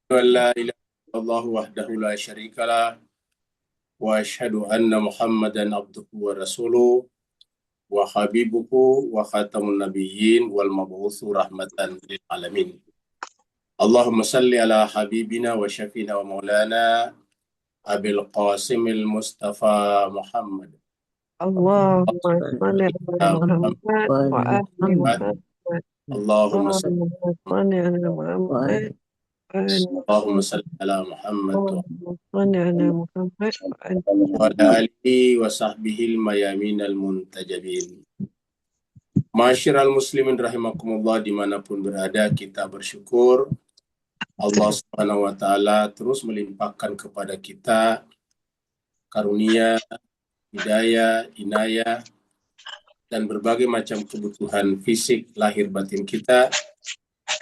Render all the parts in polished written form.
لا إله إلا الله وحده لا شريك له وأشهد أن محمدا عبده ورسوله وحبيبه وخاتم النبيين والمبعوث رحمة للعالمين. اللهم صل على حبيبنا وشفينا ومولانا أبي القاسم المصطفى محمد. اللهم صل على محمد وآل محمد. اللهم صل اللهم صل على محمد وآل اللهم صل على محمد اللهم صل على محمد وآل وعلى آله وصحبه الميامين المنتجبين. Masyiral muslimin rahimakumullah, dimanapun berada, kita bersyukur Allah Subhanahu wa Ta'ala terus melimpahkan kepada kita karunia, hidayah, inayah, dan berbagai macam kebutuhan fisik, lahir batin kita,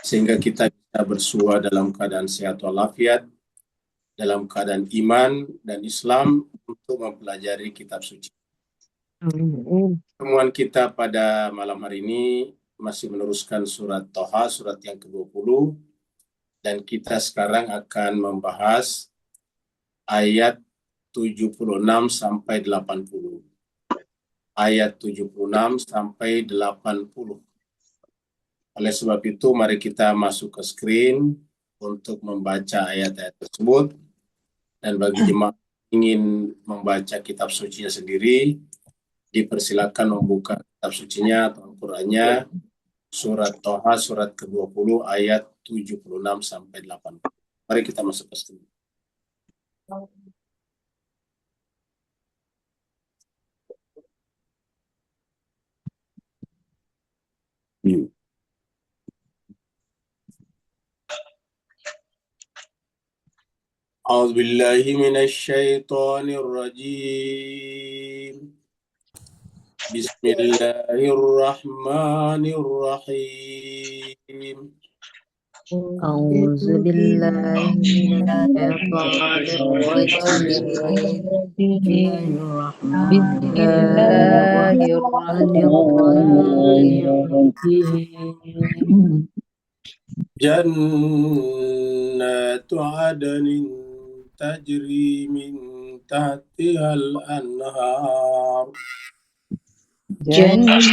sehingga kita bisa bersua dalam keadaan sehat walafiat, dalam keadaan iman dan Islam untuk mempelajari kitab suci. Pertemuan kita pada malam hari ini masih meneruskan surat Thaha, surat yang ke-20, dan kita sekarang akan membahas ayat 76 sampai 80. Ayat 76 sampai 80. Oleh sebab itu, mari kita masuk ke screen untuk membaca ayat-ayat tersebut. Dan bagi jemaah ingin membaca kitab sucinya sendiri, dipersilakan membuka kitab sucinya atau Al-Qur'annya, surat Thaha, surat ke-20, ayat 76 sampai 80. Mari kita masuk ke screen. أعوذ بالله من الشيطان الرجيم. بسم الله الرحمن الرحيم. أعوذ بالله من الشيطان الرجيم. بسم الله الرحمن الرحيم. جنات عدن تجري من تحتها الأنهار. جنات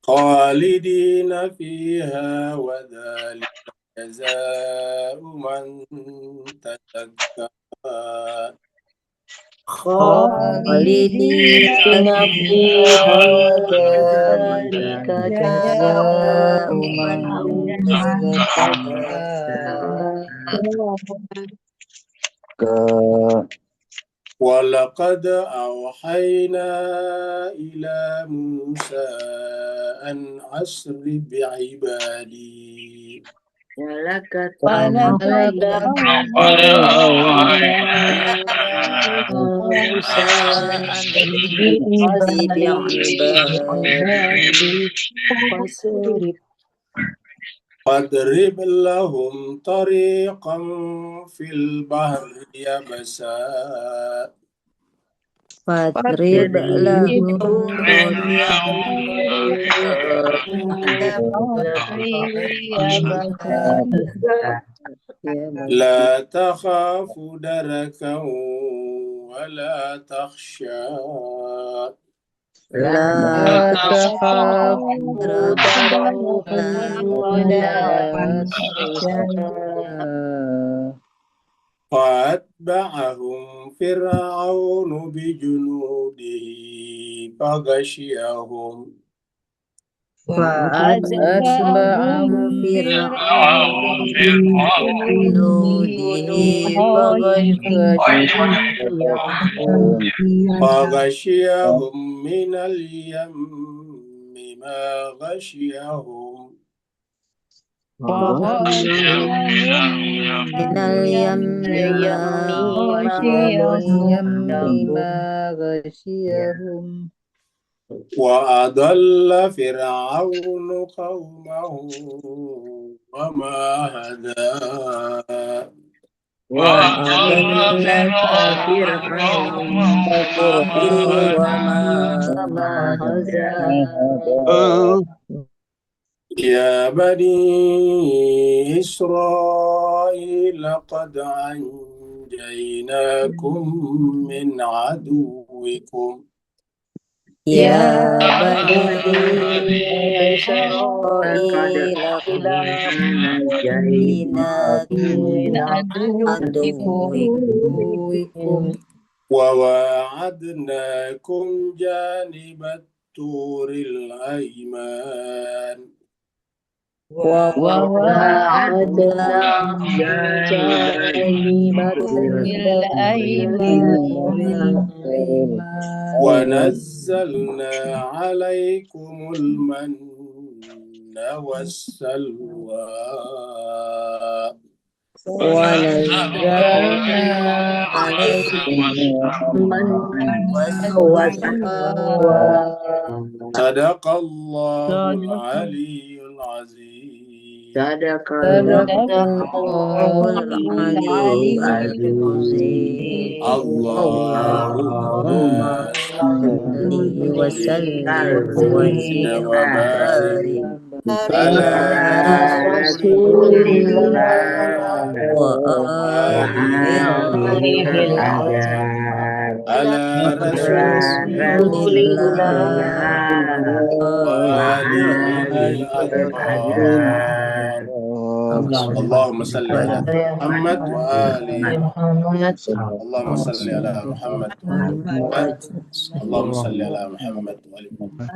خالدين فيها وذلك جزاء من تزكى. خالدين فيها وذلك جزاء من تزكى. ولقد أوحينا إلى موسى أن أسر بعبادي. ولقد فاضرب لهم طريقا في البحر يبسا. فاضرب لهم طريقا لا تخاف دركا ولا تخشى. لا تخاف دركا ولا تخشى. فأتبعهم فرعون بجنوده فغشيهم. فأتبعهم فرعون بجنوده فغشيهم من اليم ما غشيهم. من اليم ما غشيهم. وأضل فرعون قومه وما هدى. وأضل فرعون وما هدى يا بني إسرائيل قد أنجيناكم من عدوكم يا بني إسرائيل قد أنجيناكم من عدوكم وواعدناكم جانب الطور الأيمن ووعدناكم جانب الطور الأيمن ونزلنا عليكم المن والسلوى ونزلنا عليكم المن والسلوى صدق الله العلي العظيم صدق الله العلي العظيم اللهم صل وسلم وبارك على رسول الله وآله الأطهار على رسول الله وآله الأطهار اللهم صل على محمد وآل اللهم صل على محمد وآل محمد اللهم صل على محمد وآل محمد.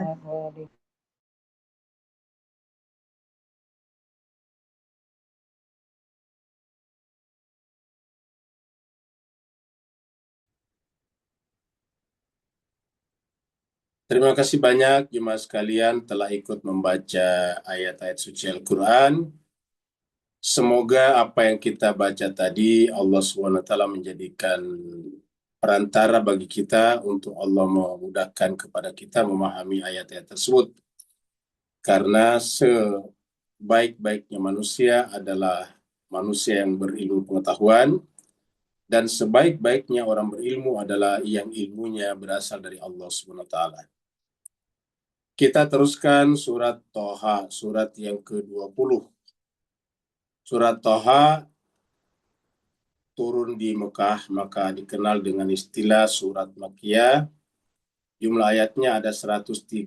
Terima kasih banyak jemaah sekalian telah ikut membaca ayat-ayat suci Al-Quran. Semoga apa yang kita baca tadi Allah SWT menjadikan perantara bagi kita untuk Allah memudahkan kepada kita memahami ayat-ayat tersebut. Karena sebaik-baiknya manusia adalah manusia yang berilmu pengetahuan, dan sebaik-baiknya orang berilmu adalah yang ilmunya berasal dari Allah SWT. Kita teruskan surat Toha, surat yang ke-20. Surat Toha turun di Mekah, maka dikenal dengan istilah surat Makkiyah. Jumlah ayatnya ada 135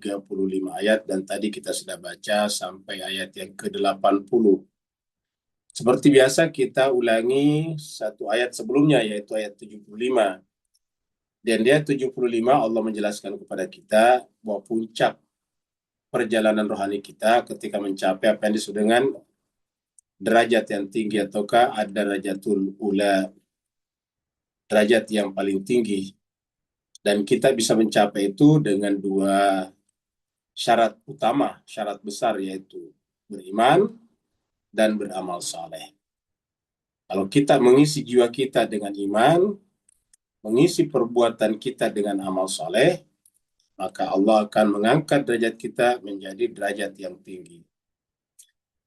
ayat, dan tadi kita sudah baca sampai ayat yang ke-80. Seperti biasa kita ulangi satu ayat sebelumnya, yaitu ayat 75. Dan di ayat 75 Allah menjelaskan kepada kita bahwa puncak perjalanan rohani kita ketika mencapai apa yang disebut dengan derajat yang tinggi, ataukah ad-darajatul ula, derajat yang paling tinggi. Dan kita bisa mencapai itu dengan dua syarat utama, syarat besar, yaitu beriman dan beramal saleh. Kalau kita mengisi jiwa kita dengan iman, mengisi perbuatan kita dengan amal saleh, maka Allah akan mengangkat derajat kita menjadi derajat yang tinggi.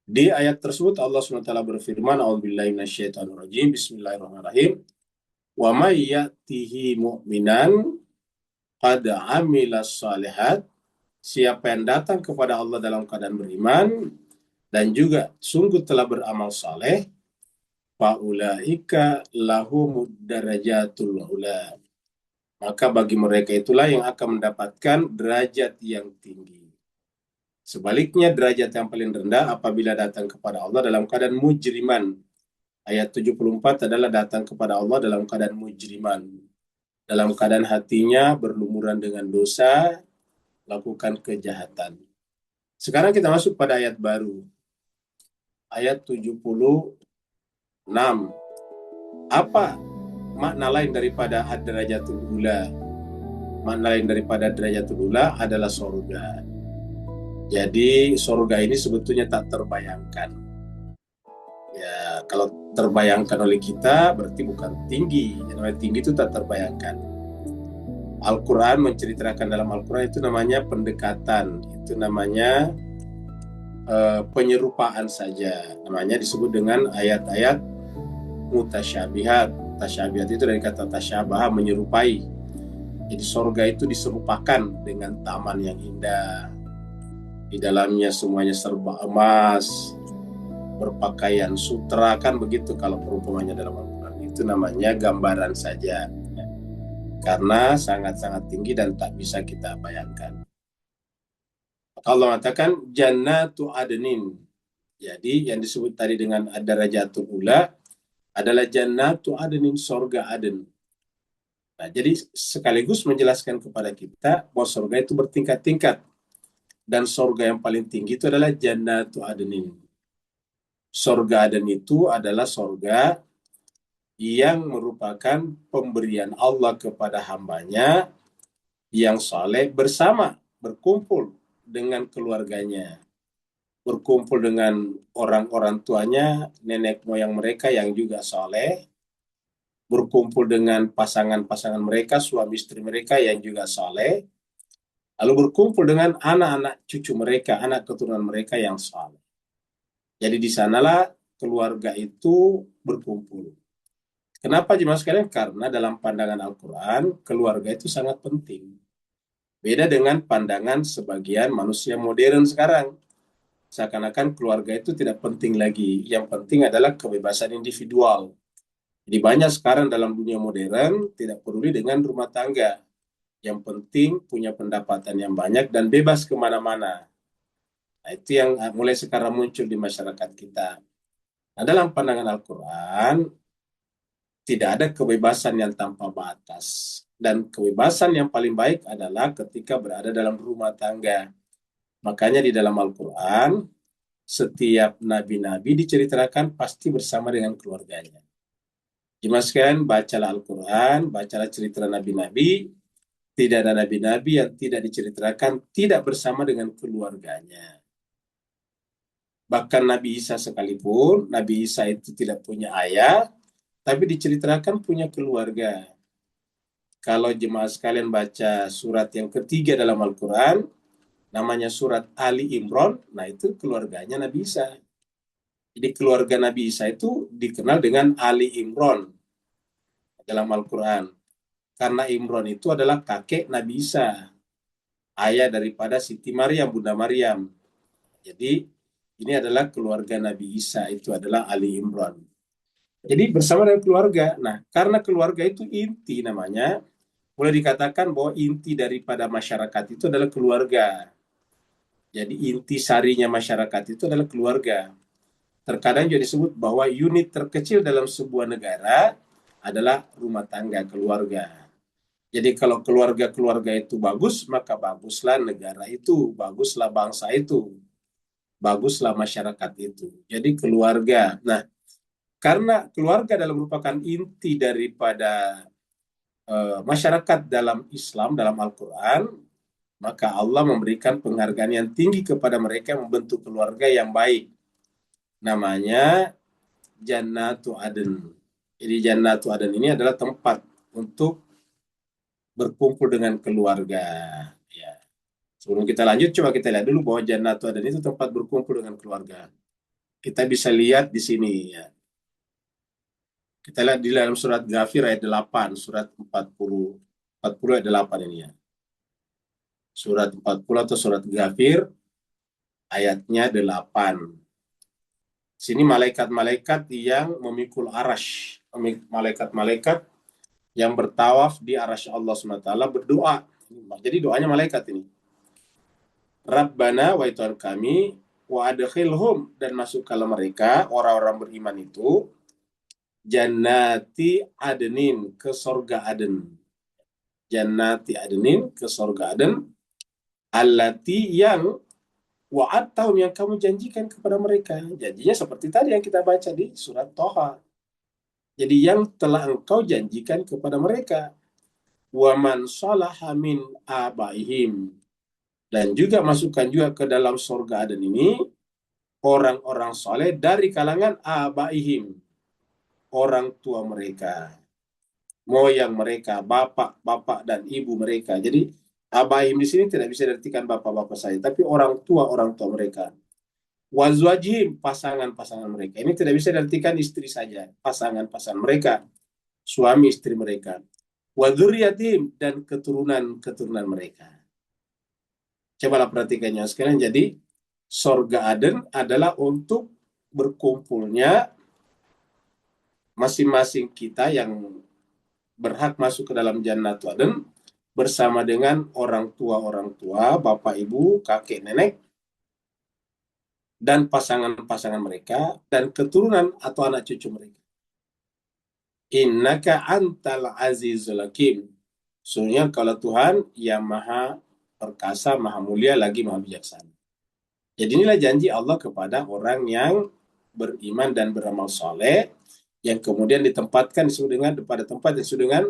Di ayat tersebut Allah SWT berfirman, A'udzubillahi minasyaitonirrajim, Bismillahirrahmanirrahim. Wa may ya'tihi mu'minan qad 'amilas shalihat, siapa yang datang kepada Allah dalam keadaan beriman dan juga sungguh telah beramal saleh, faulaika lahumud darajatul ula, maka bagi mereka itulah yang akan mendapatkan derajat yang tinggi. Sebaliknya derajat yang paling rendah apabila datang kepada Allah dalam keadaan mujriman. Ayat 74 adalah datang kepada Allah dalam keadaan mujriman, dalam keadaan hatinya berlumuran dengan dosa, lakukan kejahatan. Sekarang kita masuk pada ayat baru, ayat 76. Apa makna lain daripada ad-darajatul ula? Makna lain daripada darajatul ula adalah surga. Jadi surga ini sebetulnya tak terbayangkan. Ya, kalau terbayangkan oleh kita berarti bukan tinggi. Yang namanya tinggi itu tak terbayangkan. Al-Quran menceritakan, dalam Al-Quran itu namanya pendekatan, itu namanya penyerupaan saja. Namanya disebut dengan ayat-ayat mutasyabihat. Tasyabihat itu dari kata tasyabah, menyerupai. Jadi sorga itu diserupakan dengan taman yang indah. Di dalamnya semuanya serba emas, berpakaian sutra, kan begitu kalau perumpamannya dalam Al-Quran. Itu namanya gambaran saja, karena sangat-sangat tinggi dan tak bisa kita bayangkan. Allah mengatakan jannatu adnin. Jadi yang disebut tadi dengan ad-darajatul ula adalah jannatu adnin, sorga aden. Nah, jadi sekaligus menjelaskan kepada kita bahwa sorga itu bertingkat-tingkat. Dan sorga yang paling tinggi itu adalah jannatu adnin. Sorga aden itu adalah sorga yang merupakan pemberian Allah kepada hambanya yang saleh, bersama, berkumpul dengan keluarganya, berkumpul dengan orang-orang tuanya, nenek moyang mereka yang juga saleh, berkumpul dengan pasangan-pasangan mereka, suami istri mereka yang juga saleh, lalu berkumpul dengan anak-anak cucu mereka, anak keturunan mereka yang saleh. Jadi di sanalah keluarga itu berkumpul. Kenapa jemaah sekalian? Karena dalam pandangan Al-Quran, keluarga itu sangat penting. Beda dengan pandangan sebagian manusia modern sekarang. Seakan-akan keluarga itu tidak penting lagi. Yang penting adalah kebebasan individual. Jadi banyak sekarang dalam dunia modern tidak peduli dengan rumah tangga. Yang penting punya pendapatan yang banyak dan bebas kemana-mana. Nah, itu yang mulai sekarang muncul di masyarakat kita. Nah, dalam pandangan Al-Quran, tidak ada kebebasan yang tanpa batas. Dan kebebasan yang paling baik adalah ketika berada dalam rumah tangga. Makanya di dalam Al-Quran, setiap nabi-nabi diceritakan pasti bersama dengan keluarganya. Jemaah sekalian, bacalah Al-Quran, bacalah cerita nabi-nabi. Tidak ada nabi-nabi yang tidak diceritakan tidak bersama dengan keluarganya. Bahkan Nabi Isa sekalipun, Nabi Isa itu tidak punya ayah, tapi diceritakan punya keluarga. Kalau jemaah sekalian baca surat yang ketiga dalam Al-Quran, namanya surat Ali Imran, nah itu keluarganya Nabi Isa. Jadi keluarga Nabi Isa itu dikenal dengan Ali Imran dalam Al-Quran. Karena Imran itu adalah kakek Nabi Isa, ayah daripada Siti Maryam, Bunda Maryam. Jadi ini adalah keluarga Nabi Isa, itu adalah Ali Imran. Jadi bersama dengan keluarga. Nah, karena keluarga itu inti namanya, boleh dikatakan bahwa inti daripada masyarakat itu adalah keluarga. Jadi inti sarinya masyarakat itu adalah keluarga. Terkadang juga disebut bahwa unit terkecil dalam sebuah negara adalah rumah tangga, keluarga. Jadi kalau keluarga-keluarga itu bagus, maka baguslah negara itu, baguslah bangsa itu, baguslah masyarakat itu. Jadi keluarga. Nah, karena keluarga adalah merupakan inti daripada masyarakat dalam Islam, dalam Al-Quran, maka Allah memberikan penghargaan yang tinggi kepada mereka yang membentuk keluarga yang baik. Namanya Jannatu Aden. Jadi Jannatu Aden ini adalah tempat untuk berkumpul dengan keluarga. Ya. Sebelum kita lanjut, coba kita lihat dulu bahwa Jannatu Aden itu tempat berkumpul dengan keluarga. Kita bisa lihat di sini. Ya. Kita lihat di dalam surat Ghafir ayat 8, surat 40 ayat 8 ini ya. Surat 40 atau surat Ghafir ayatnya 8. Sini malaikat-malaikat yang memikul arash, malaikat-malaikat yang bertawaf di arash Allah SWT berdoa. Jadi doanya malaikat ini. Rabbana, wa Tuhan kami, wa adkhilhum, dan masukkanlah mereka, orang-orang beriman itu, jannati adnin, ke sorga Aden. Jannati adnin, ke sorga Aden, allati yang wa'adtahum, yang kamu janjikan kepada mereka. Janjinya seperti tadi yang kita baca di surat Toha. Jadi yang telah engkau janjikan kepada mereka. Wa man salaha min abaihim. Dan juga masukkan juga ke dalam surga Aden ini orang-orang soleh dari kalangan abaihim, orang tua mereka, moyang mereka, bapak dan ibu mereka. Jadi abaihim di sini tidak bisa diartikan bapak-bapak saya, tapi orang tua mereka. Wazwajihim, pasangan-pasangan mereka. Ini tidak bisa diartikan istri saja, pasangan-pasangan mereka, suami istri mereka. Wadzurriyyatihim, dan keturunan-keturunan mereka. Cobalah perhatikannya sekalian. Jadi sorga Aden adalah untuk berkumpulnya masing-masing kita yang berhak masuk ke dalam Jannatul Aden bersama dengan orang tua, bapak ibu, kakek nenek, dan pasangan-pasangan mereka, dan keturunan atau anak cucu mereka. Innaka antal azizul hakim. Sesungguhnya kalau Tuhan yang maha perkasa, maha mulia, lagi maha bijaksana. Jadi inilah janji Allah kepada orang yang beriman dan beramal soleh, yang kemudian ditempatkan pada tempat yang disebut dengan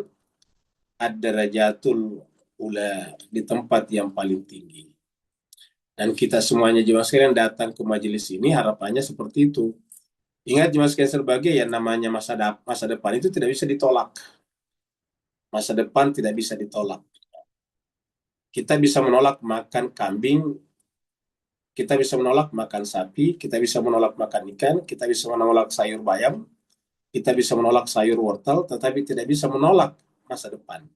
ad-darajatul ula, di tempat yang paling tinggi. Dan kita semuanya jemaah sekalian datang ke majelis ini harapannya seperti itu. Ingat jemaah sekalian sebagai yang namanya masa depan itu tidak bisa ditolak. Masa depan tidak bisa ditolak. Kita bisa menolak makan kambing, kita bisa menolak makan sapi, kita bisa menolak makan ikan, kita bisa menolak sayur bayam, kita bisa menolak sayur wortel, tetapi tidak bisa menolak masa depan.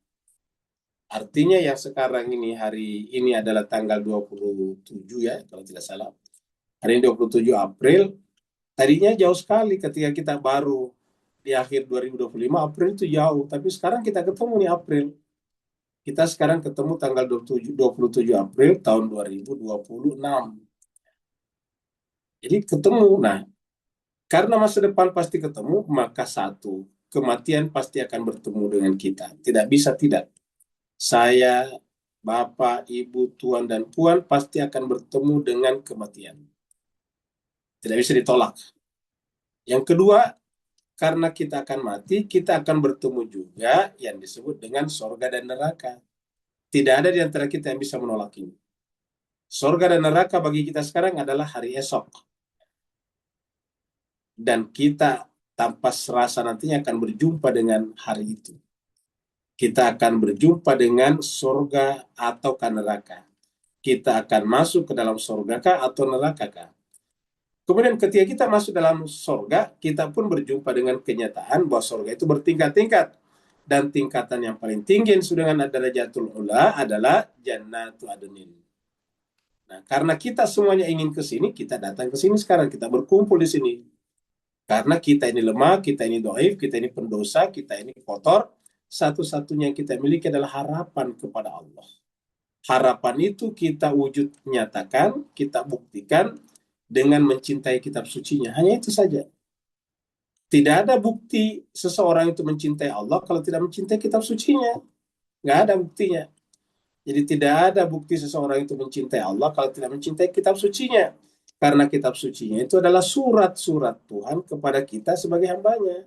Artinya yang sekarang ini, hari ini adalah tanggal 27 ya, kalau tidak salah. Hari ini 27 April, tadinya jauh sekali ketika kita baru di akhir 2025, April itu jauh. Tapi sekarang kita ketemu nih April. Kita sekarang ketemu tanggal 27 April tahun 2026. Jadi ketemu. Nah, karena masa depan pasti ketemu, maka satu, kematian pasti akan bertemu dengan kita. Tidak bisa tidak. Saya, Bapak, Ibu, Tuan, dan Puan pasti akan bertemu dengan kematian. Tidak bisa ditolak. Yang kedua, karena kita akan mati, kita akan bertemu juga yang disebut dengan sorga dan neraka. Tidak ada di antara kita yang bisa menolak ini. Sorga dan neraka bagi kita sekarang adalah hari esok. Dan kita tanpa serasa nantinya akan berjumpa dengan hari itu. Kita akan berjumpa dengan sorga atau neraka. Kita akan masuk ke dalam sorga kah atau neraka kah? Kemudian ketika kita masuk dalam sorga, kita pun berjumpa dengan kenyataan bahwa sorga itu bertingkat-tingkat. Dan tingkatan yang paling tinggi yang sudah dengan ad-darajatul ula adalah Jannatul Adnin. Nah, karena kita semuanya ingin ke sini, kita datang ke sini sekarang, kita berkumpul di sini. Karena kita ini lemah, kita ini dhaif, kita ini pendosa, kita ini kotor, satu-satunya yang kita miliki adalah harapan kepada Allah. Harapan itu kita wujud nyatakan, kita buktikan dengan mencintai kitab sucinya. Hanya itu saja. Tidak ada bukti seseorang itu mencintai Allah kalau tidak mencintai kitab sucinya. Nggak ada buktinya. Jadi tidak ada bukti seseorang itu mencintai Allah kalau tidak mencintai kitab sucinya. Karena kitab sucinya itu adalah surat-surat Tuhan kepada kita sebagai hambanya.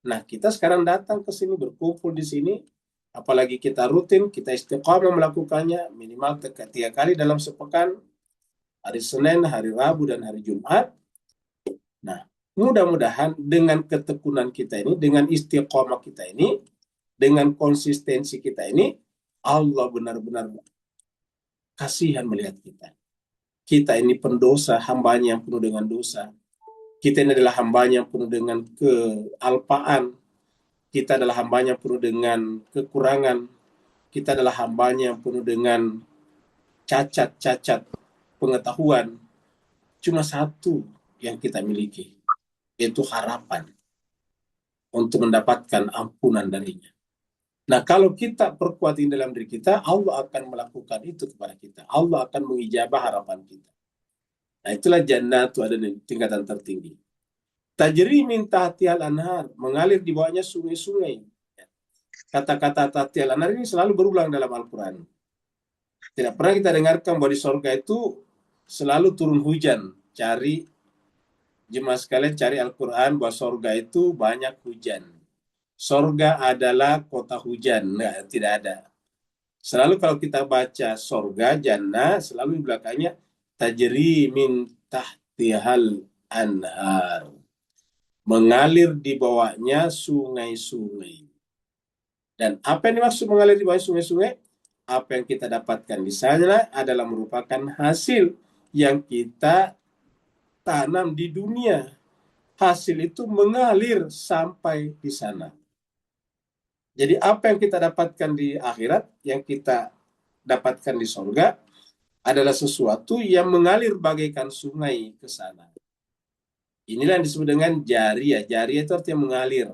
Nah, kita sekarang datang ke sini, berkumpul di sini, apalagi kita rutin, kita istiqamah melakukannya minimal 3 kali dalam sepekan, hari Senin, hari Rabu, dan hari Jumat. Nah, mudah-mudahan dengan ketekunan kita ini, dengan istiqamah kita ini, dengan konsistensi kita ini, Allah benar-benar kasihan melihat kita. Kita ini pendosa, hambanya yang penuh dengan dosa. Kita ini adalah hambanya yang penuh dengan kealpaan. Kita adalah hambanya yang penuh dengan kekurangan. Kita adalah hambanya yang penuh dengan cacat-cacat pengetahuan. Cuma satu yang kita miliki, yaitu harapan untuk mendapatkan ampunan darinya. Nah, kalau kita perkuat ini dalam diri kita, Allah akan melakukan itu kepada kita. Allah akan mengijabah harapan kita. Nah, itulah Jannatul Adnin, tingkatan tertinggi. Tajri min tahtihal anhar, mengalir di bawahnya sungai-sungai. Kata-kata tahtihal anhar ini selalu berulang dalam Al-Quran. Tidak pernah kita dengarkan bahwa di surga itu selalu turun hujan. Cari jemaah sekalian, cari Al-Quran bahwa surga itu banyak hujan. Surga adalah kota hujan. Nah, tidak ada. Selalu kalau kita baca surga, jannah, selalu di belakangnya tajri min tahtihal anhar, mengalir di bawahnya sungai-sungai. Dan apa yang dimaksud mengalir di bawah sungai-sungai? Apa yang kita dapatkan di sana adalah merupakan hasil yang kita tanam di dunia. Hasil itu mengalir sampai di sana. Jadi apa yang kita dapatkan di akhirat, yang kita dapatkan di surga, adalah sesuatu yang mengalir bagaikan sungai ke sana. Inilah yang disebut dengan jariyah. Jariyah itu artinya mengalir.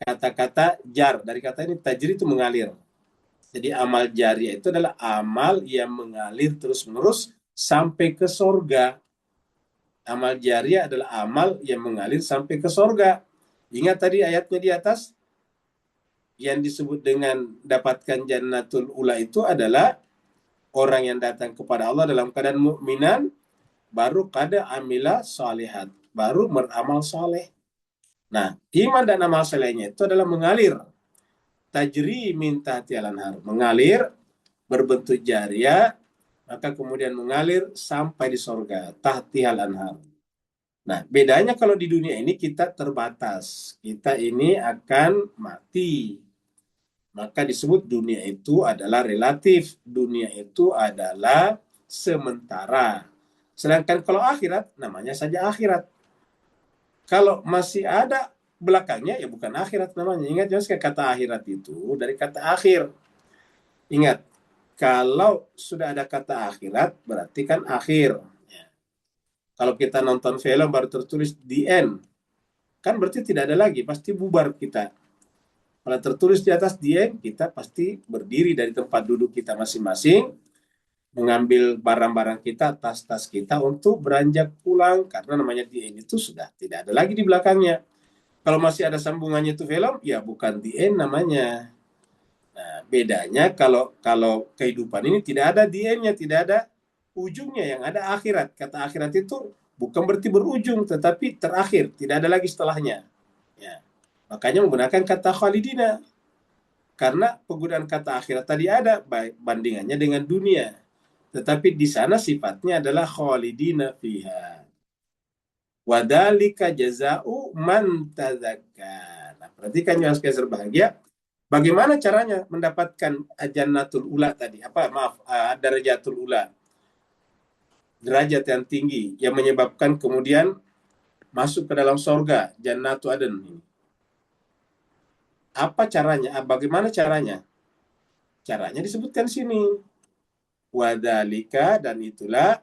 Kata-kata jar, dari kata ini tajri itu mengalir. Jadi amal jariyah itu adalah amal yang mengalir terus-menerus sampai ke surga. Amal jariyah adalah amal yang mengalir sampai ke surga. Ingat tadi ayatnya di atas, yang disebut dengan dapatkan jannatul ula itu adalah orang yang datang kepada Allah dalam keadaan mukminan, baru kada amila salihat, baru beramal saleh. Nah, iman dan amal salehnya itu adalah mengalir. Tajri min tahtial anhar, mengalir berbentuk jariyah, maka kemudian mengalir sampai di surga, tahtihal anhar. Nah, bedanya kalau di dunia ini kita terbatas. Kita ini akan mati. Maka disebut dunia itu adalah relatif. Dunia itu adalah sementara. Sedangkan kalau akhirat, namanya saja akhirat. Kalau masih ada belakangnya, ya bukan akhirat namanya. Ingat jangan kata akhirat itu dari kata akhir. Ingat, kalau sudah ada kata akhirat, berarti kan akhir. Kalau kita nonton film baru tertulis the end, kan berarti tidak ada lagi, pasti bubar kita. Kalau tertulis di atas the end, kita pasti berdiri dari tempat duduk kita masing-masing, mengambil barang-barang kita, tas-tas kita untuk beranjak pulang, karena namanya the end itu sudah tidak ada lagi di belakangnya. Kalau masih ada sambungannya itu film, ya bukan the end namanya. Nah, bedanya kalau kehidupan ini tidak ada the end-nya, tidak ada ujungnya, yang ada akhirat. Kata akhirat itu bukan berarti berujung, tetapi terakhir, tidak ada lagi setelahnya. Ya. Makanya menggunakan kata khalidina. Karena penggunaan kata akhirat tadi ada bandingannya dengan dunia. Tetapi di sana sifatnya adalah khalidina fiha. Wadhalika jaza'u man tazakka. Nah, perhatikan yang sekalian berbahagia. Bagaimana caranya mendapatkan jannatul ula tadi? Darajatul ula. Derajat yang tinggi yang menyebabkan kemudian masuk ke dalam surga, Jannatu Aden. Apa caranya? Bagaimana caranya? Caranya disebutkan sini. Wadhalika, dan itulah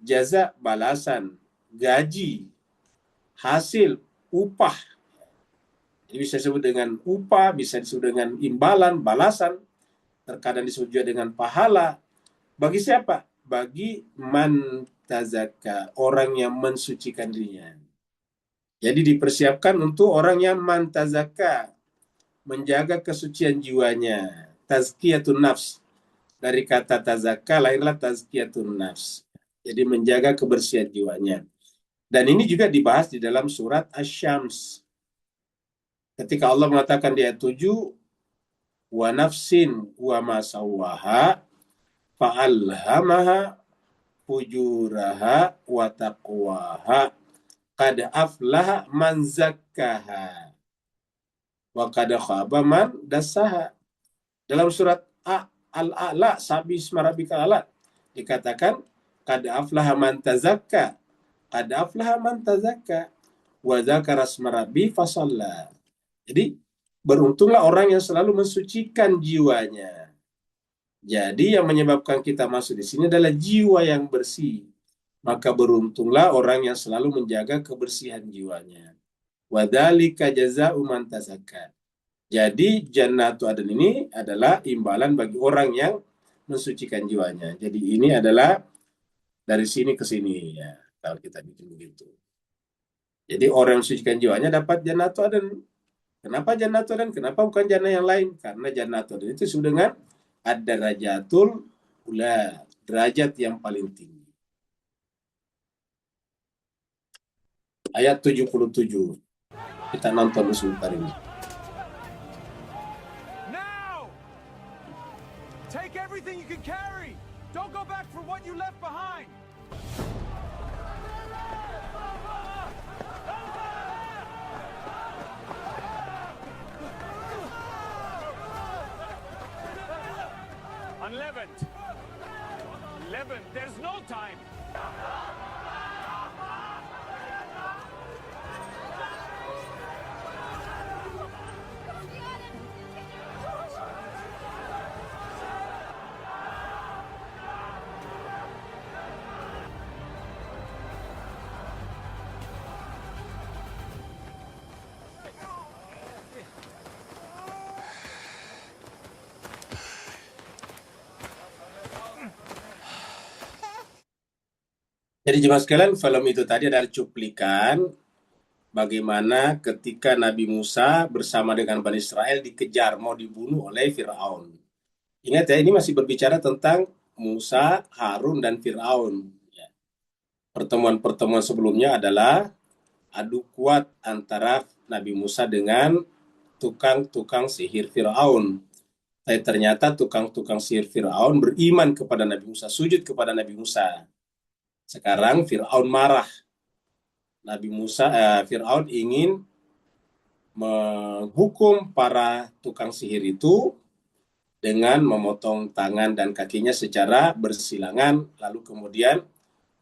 jaza, balasan, gaji, hasil, upah. Jadi bisa disebut dengan upah, bisa disebut dengan imbalan, balasan, terkadang disebut juga dengan pahala. Bagi siapa? Bagi man tazakka, orang yang mensucikan dirinya. Jadi dipersiapkan untuk orang yang man tazakka, menjaga kesucian jiwanya. Tazkiyatun nafs. Dari kata tazakka lahirlah tazkiyatun nafs. Jadi menjaga kebersihan jiwanya. Dan ini juga dibahas di dalam surat Asy-Syams. Ketika Allah mengatakan di ayat 7, wa nafsin wa ma sawwaha fa'alhamaha fujuraha wa taqwaha qad aflaha man zakkaha wa qad khaba man dassaha. Dalam surat Al-A'la, Sabi isma rabbikal a'la, dikatakan qad aflaha man tazakka, qad aflaha man tazakka wa dzakara isma rabbi fasalla. Jadi beruntunglah orang yang selalu mensucikan jiwanya. Jadi yang menyebabkan kita masuk di sini adalah jiwa yang bersih. Maka beruntunglah orang yang selalu menjaga kebersihan jiwanya. Wa dzalika jazaa'u man tazakka. Jadi Jannatu Aden ini adalah imbalan bagi orang yang mensucikan jiwanya. Jadi ini adalah dari sini ke sini ya, kalau kita bikin begitu. Jadi orang yang mensucikan jiwanya dapat Jannatu Aden. Kenapa Jannatu Aden? Kenapa bukan jannah yang lain? Karena Jannatu Aden itu disebut dengan ad-darajatul ula, derajat yang paling tinggi. Ayat 77. Kita nonton sebentar ini. Take everything you can carry. Don't go back for what you left behind. Unleavened. There's no time. Jadi jemaah sekalian, film itu tadi adalah cuplikan bagaimana ketika Nabi Musa bersama dengan Bani Israel dikejar, mau dibunuh oleh Fir'aun. Ingat ya, ini masih berbicara tentang Musa, Harun, dan Fir'aun. Ya. Pertemuan-pertemuan sebelumnya adalah adu kuat antara Nabi Musa dengan tukang-tukang sihir Fir'aun. Tapi ternyata tukang-tukang sihir Fir'aun beriman kepada Nabi Musa, sujud kepada Nabi Musa. Sekarang Fir'aun marah. Fir'aun ingin menghukum para tukang sihir itu dengan memotong tangan dan kakinya secara bersilangan, lalu kemudian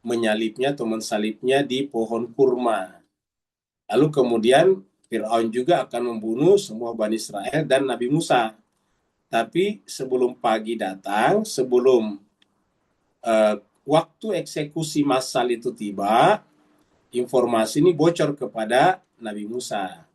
menyalibnya atau mensalibnya di pohon kurma. Lalu kemudian Fir'aun juga akan membunuh semua Bani Israel dan Nabi Musa. Tapi sebelum pagi datang, sebelum waktu eksekusi massal itu tiba, informasi ini bocor kepada Nabi Musa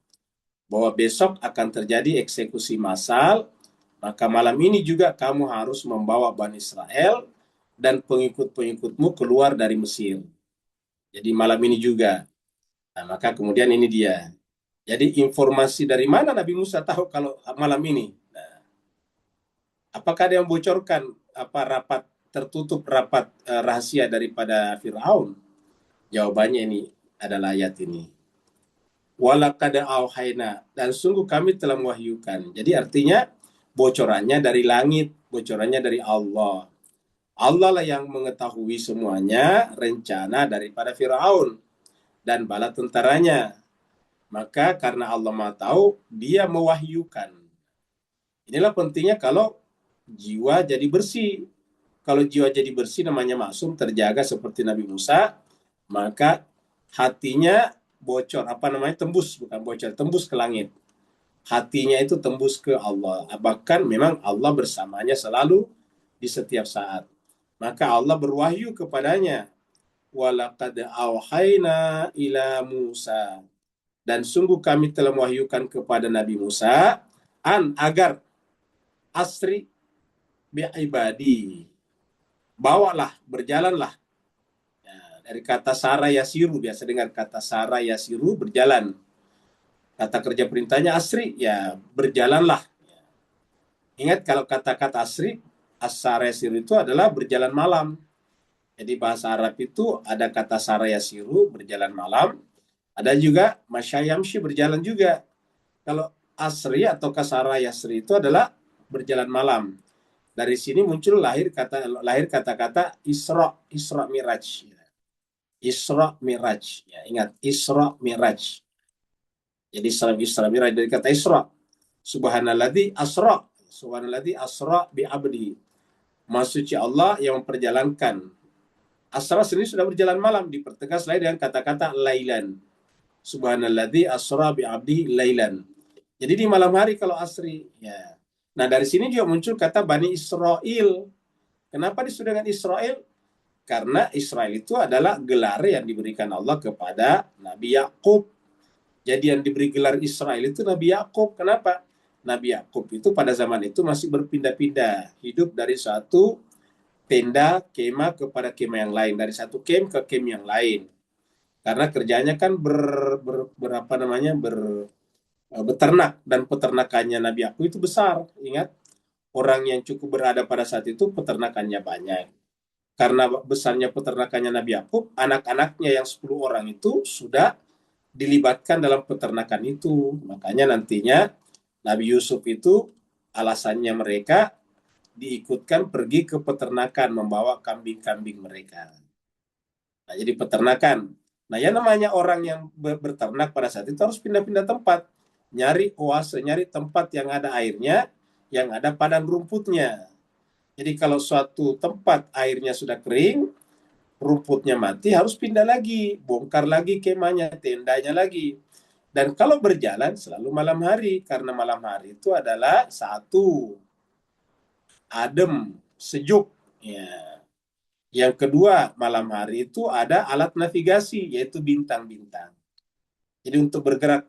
bahwa besok akan terjadi eksekusi massal, maka malam ini juga kamu harus membawa Bani Israel dan pengikut-pengikutmu keluar dari Mesir. Jadi malam ini juga. Nah, maka kemudian ini dia. Jadi informasi dari mana Nabi Musa tahu kalau malam ini? Nah, apakah dia membocorkan rapat tertutup, rapat rahasia daripada Fir'aun? Jawabannya ini adalah ayat ini. Walaqad auhayna, dan sungguh kami telah mewahyukan. Jadi artinya bocorannya dari langit, bocorannya dari Allah. Allah lah yang mengetahui semuanya rencana daripada Fir'aun dan bala tentaranya. Maka karena Allah Maha tahu, dia mewahyukan. Inilah pentingnya kalau jiwa jadi bersih. Kalau jiwa jadi bersih namanya maksum, terjaga seperti Nabi Musa, maka hatinya bocor, tembus ke langit. Hatinya itu tembus ke Allah. Bahkan memang Allah bersamanya selalu di setiap saat. Maka Allah berwahyu kepadanya. Walaqad auhayna ila Musa. Dan sungguh kami telah mewahyukan kepada Nabi Musa agar asri bi'ibadi. Bawalah, berjalanlah. Dari kata Sara Yasiru, biasa dengar kata Sara Yasiru, berjalan. Kata kerja perintahnya asri, ya berjalanlah. Ingat kalau kata-kata asri, Sara Yasiru itu adalah berjalan malam. Jadi bahasa Arab itu ada kata Sara Yasiru, berjalan malam. Ada juga masyayamshi, berjalan juga. Kalau asri atau Sara Yasri itu adalah berjalan malam. Dari sini muncul lahir kata-kata Isra Miraj. Isra Miraj. Ya, ingat, Isra Miraj. Jadi Isra Miraj dari kata Isra. Subhanalladzi asra bi abdi. Maha suci Allah yang memperjalankan. Asra sendiri sudah berjalan malam, dipertegas lagi dengan kata-kata lailan. Subhanalladzi asra bi abdi lailan. Jadi di malam hari kalau asri, ya. Nah, dari sini juga muncul kata Bani Israel. Kenapa disebut dengan Israel? Karena Israel itu adalah gelar yang diberikan Allah kepada Nabi Yakub. Jadi yang diberi gelar Israel itu Nabi Yakub. Kenapa? Nabi Yakub itu pada zaman itu masih berpindah-pindah. Hidup dari satu tenda, kemah kepada kemah yang lain. Dari satu kem ke kem yang lain. Karena kerjanya kan beternak. Dan peternakannya Nabi Yakub itu besar. Ingat, orang yang cukup berada pada saat itu peternakannya banyak. Karena besarnya peternakannya Nabi Yakub, anak-anaknya yang 10 orang itu sudah dilibatkan dalam peternakan itu. Makanya nantinya Nabi Yusuf itu alasannya mereka diikutkan pergi ke peternakan membawa kambing-kambing mereka. Nah, jadi peternakan. Nah, yang namanya orang yang berternak pada saat itu harus pindah-pindah tempat. Nyari oase, nyari tempat yang ada airnya, yang ada padang rumputnya. Jadi kalau suatu tempat airnya sudah kering, rumputnya mati, harus pindah lagi, bongkar lagi kemahnya, tendanya lagi. Dan kalau berjalan selalu malam hari, karena malam hari itu adalah satu, adem, sejuk. Ya. Yang kedua, malam hari itu ada alat navigasi, yaitu bintang-bintang. Jadi untuk bergerak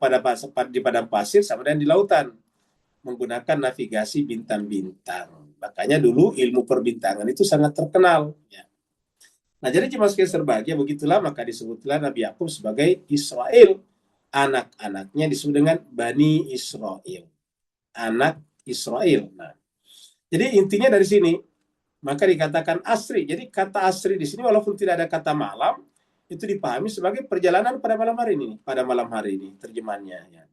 di padang pasir sama dengan di lautan, menggunakan navigasi bintang-bintang. Makanya dulu ilmu perbintangan itu sangat terkenal. Ya. Nah, jadi jemaah sekalian berbahagia, begitulah maka disebutlah Nabi Yakub sebagai Israel. Anak-anaknya disebut dengan Bani Israel. Anak Israel. Nah, jadi intinya dari sini, maka dikatakan asri. Jadi kata asri di sini walaupun tidak ada kata malam, itu dipahami sebagai perjalanan pada malam hari ini. Pada malam hari ini terjemahannya. Ya.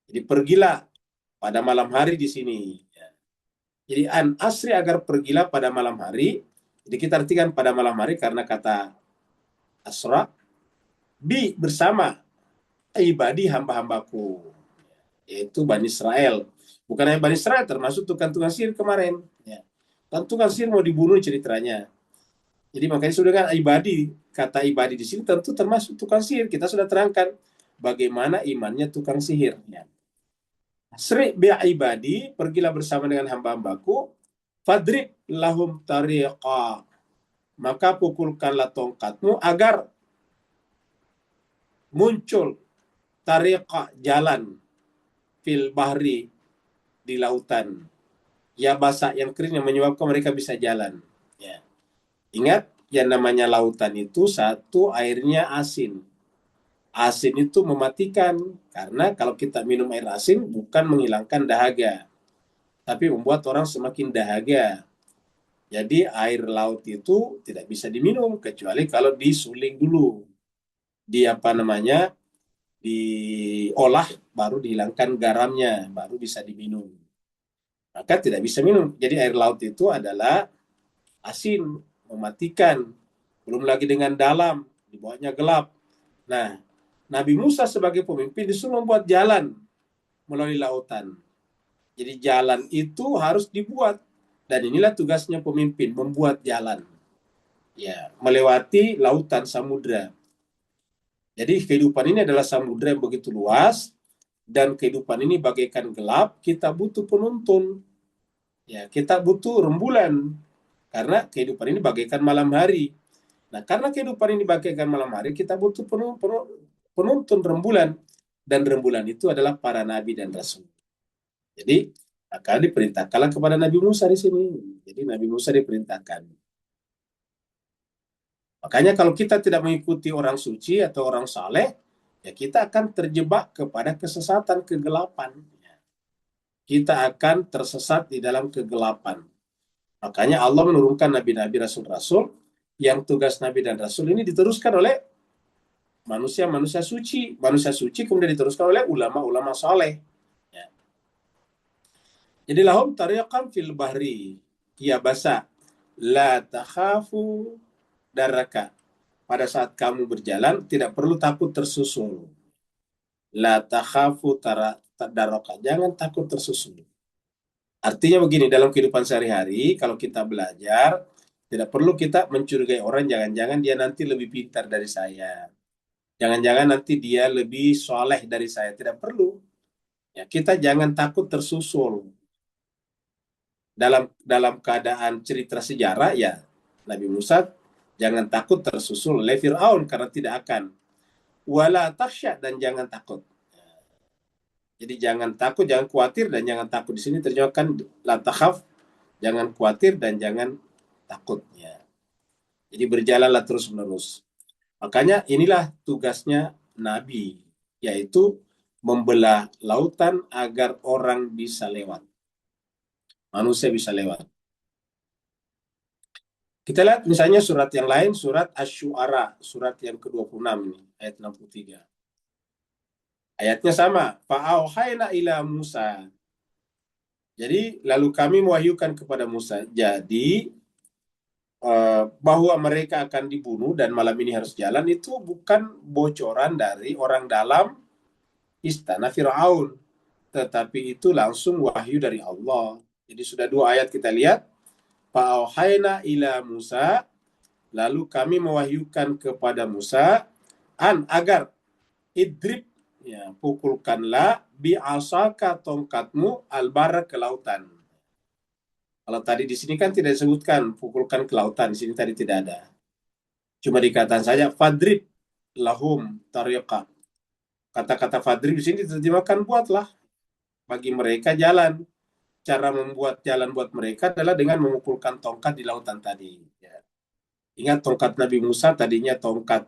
Jadi pergilah pada malam hari di sini. Ya. Jadi an asri agar pergilah pada malam hari. Jadi kita artikan pada malam hari karena kata asra bi bersama ibadi hamba-hambaku, yaitu Bani Israel. Bukan hanya Bani Israel, termasuk tukang-tukang sihir kemarin. Ya. Kan tukang sihir mau dibunuh ceritanya. Jadi makanya sudah kan ibadi, kata ibadi di sini tentu termasuk tukang sihir. Kita sudah terangkan bagaimana imannya tukang sihir. Ya. Sri bi'a ibadi, pergilah bersama dengan hamba-hambaku, fadrib lahum tariqa, maka pukulkanlah tongkatmu agar muncul tariqa, jalan, fil bahri, di lautan. Ya basa yang kering yang menyebabkan mereka bisa jalan. Ya. Ingat, yang namanya lautan itu satu, airnya asin. Asin itu mematikan, karena kalau kita minum air asin bukan menghilangkan dahaga, tapi membuat orang semakin dahaga. Jadi air laut itu tidak bisa diminum kecuali kalau disuling dulu, diolah, baru dihilangkan garamnya, baru bisa diminum. Maka tidak bisa minum. Jadi air laut itu adalah asin, mematikan. Belum lagi dengan dalam, di bawahnya gelap. Nah, Nabi Musa sebagai pemimpin disuruh membuat jalan melalui lautan. Jadi jalan itu harus dibuat. Dan inilah tugasnya pemimpin, membuat jalan. Ya, melewati lautan samudra. Jadi kehidupan ini adalah samudra yang begitu luas, dan kehidupan ini bagaikan gelap, kita butuh penuntun. Ya, kita butuh rembulan, karena kehidupan ini bagaikan malam hari. Nah, karena kehidupan ini bagaikan malam hari, kita butuh penuntun rembulan, dan rembulan itu adalah para nabi dan rasul. Jadi, akan diperintahkanlah kepada Nabi Musa di sini. Jadi Nabi Musa diperintahkan. Makanya kalau kita tidak mengikuti orang suci atau orang saleh, ya kita akan terjebak kepada kesesatan, kegelapan. Kita akan tersesat di dalam kegelapan. Makanya Allah menurunkan nabi-nabi, rasul-rasul, yang tugas nabi dan rasul ini diteruskan oleh manusia-manusia suci. Manusia suci kemudian diteruskan oleh ulama-ulama saleh. Ya. Jadi lahum tariqan fil bahri, ya basa, la takhafu daraka. Pada saat kamu berjalan, tidak perlu takut tersusul. La takhafu daraka. Jangan takut tersusul. Artinya begini, dalam kehidupan sehari-hari, kalau kita belajar, tidak perlu kita mencurigai orang, jangan-jangan dia nanti lebih pintar dari saya. Jangan-jangan nanti dia lebih soleh dari saya. Tidak perlu. Ya, kita jangan takut tersusul. Dalam keadaan cerita sejarah, ya Nabi Musa jangan takut tersusul oleh Fir'aun, karena tidak akan. Wala takhsya, dan jangan takut. Jadi jangan takut, jangan khawatir, dan jangan takut. Di sini terjemahkan la takhaf, jangan khawatir dan jangan takut. Ya. Jadi berjalanlah terus-menerus. Makanya inilah tugasnya Nabi, yaitu membelah lautan agar orang bisa lewat. Manusia bisa lewat. Kita lihat misalnya surat yang lain, surat Asy-Syu'ara, surat yang ke-26 ini, ayat 63. Ayatnya sama, fa'auhayna ila Musa. Jadi lalu kami mewahyukan kepada Musa. Jadi bahwa mereka akan dibunuh dan malam ini harus jalan, itu bukan bocoran dari orang dalam istana Fir'aun, tetapi itu langsung wahyu dari Allah. Jadi sudah 2 ayat kita lihat, fa'auhayna ila Musa, lalu kami mewahyukan kepada Musa agar idrib, ya, pukulkanlah bi'asaka tongkatmu albara ke lautan. Kalau tadi di sini kan tidak disebutkan pukulkan ke lautan, di sini tadi tidak ada. Cuma dikatakan saja fadrib lahum tariqa. Kata-kata fadrib di sini diterjemahkan buatlah bagi mereka jalan. Cara membuat jalan buat mereka adalah dengan memukulkan tongkat di lautan tadi. Ya. Ingat tongkat Nabi Musa tadinya tongkat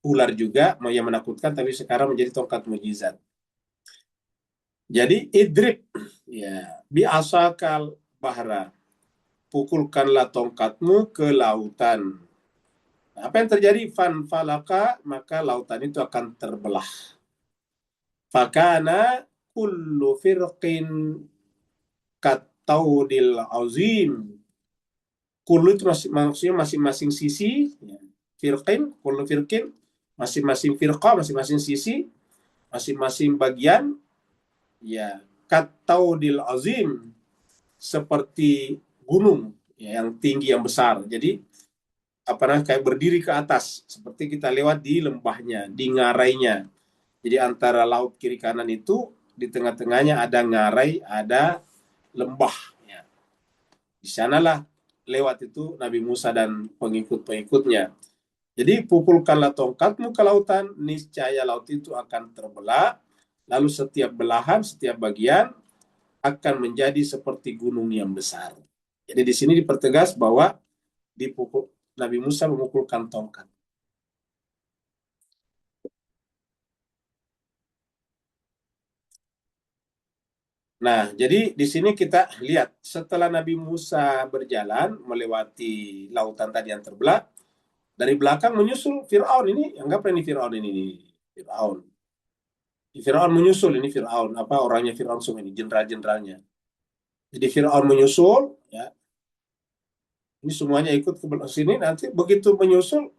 ular juga, yang menakutkan, tapi sekarang menjadi tongkat mujizat. Jadi idrib, ya, bi'asakal bahra, pukulkanlah tongkatmu ke lautan. Nah, apa yang terjadi? Falaka, maka lautan itu akan terbelah. Fakana kullu firqin kataudil azim. Kullu itu maksudnya masing-masing sisi, ya. Firqin, kullu firqin, masing-masing firqa, masing-masing sisi, masing-masing bagian, ya, kataudil azim, seperti gunung, ya, yang tinggi, yang besar. Jadi kayak berdiri ke atas, seperti kita lewat di lembahnya, di ngarainya. Jadi antara laut kiri kanan itu di tengah-tengahnya ada ngarai, ada lembah. Ya. Di sanalah lewat itu Nabi Musa dan pengikut-pengikutnya. Jadi pukulkanlah tongkatmu ke lautan, niscaya laut itu akan terbelah, lalu setiap belahan, setiap bagian akan menjadi seperti gunung yang besar. Jadi di sini dipertegas bahwa Nabi Musa memukulkan tongkat. Nah, jadi di sini kita lihat setelah Nabi Musa berjalan melewati lautan tadi yang terbelah, dari belakang menyusul Fir'aun ini. Anggap ini Fir'aun ini. Fir'aun. Fir'aun menyusul, ini Fir'aun, orangnya Fir'aun semua ini, jenderal-jenderalnya. Jadi Fir'aun menyusul, ya. Ini semuanya ikut ke sini, nanti begitu menyusul,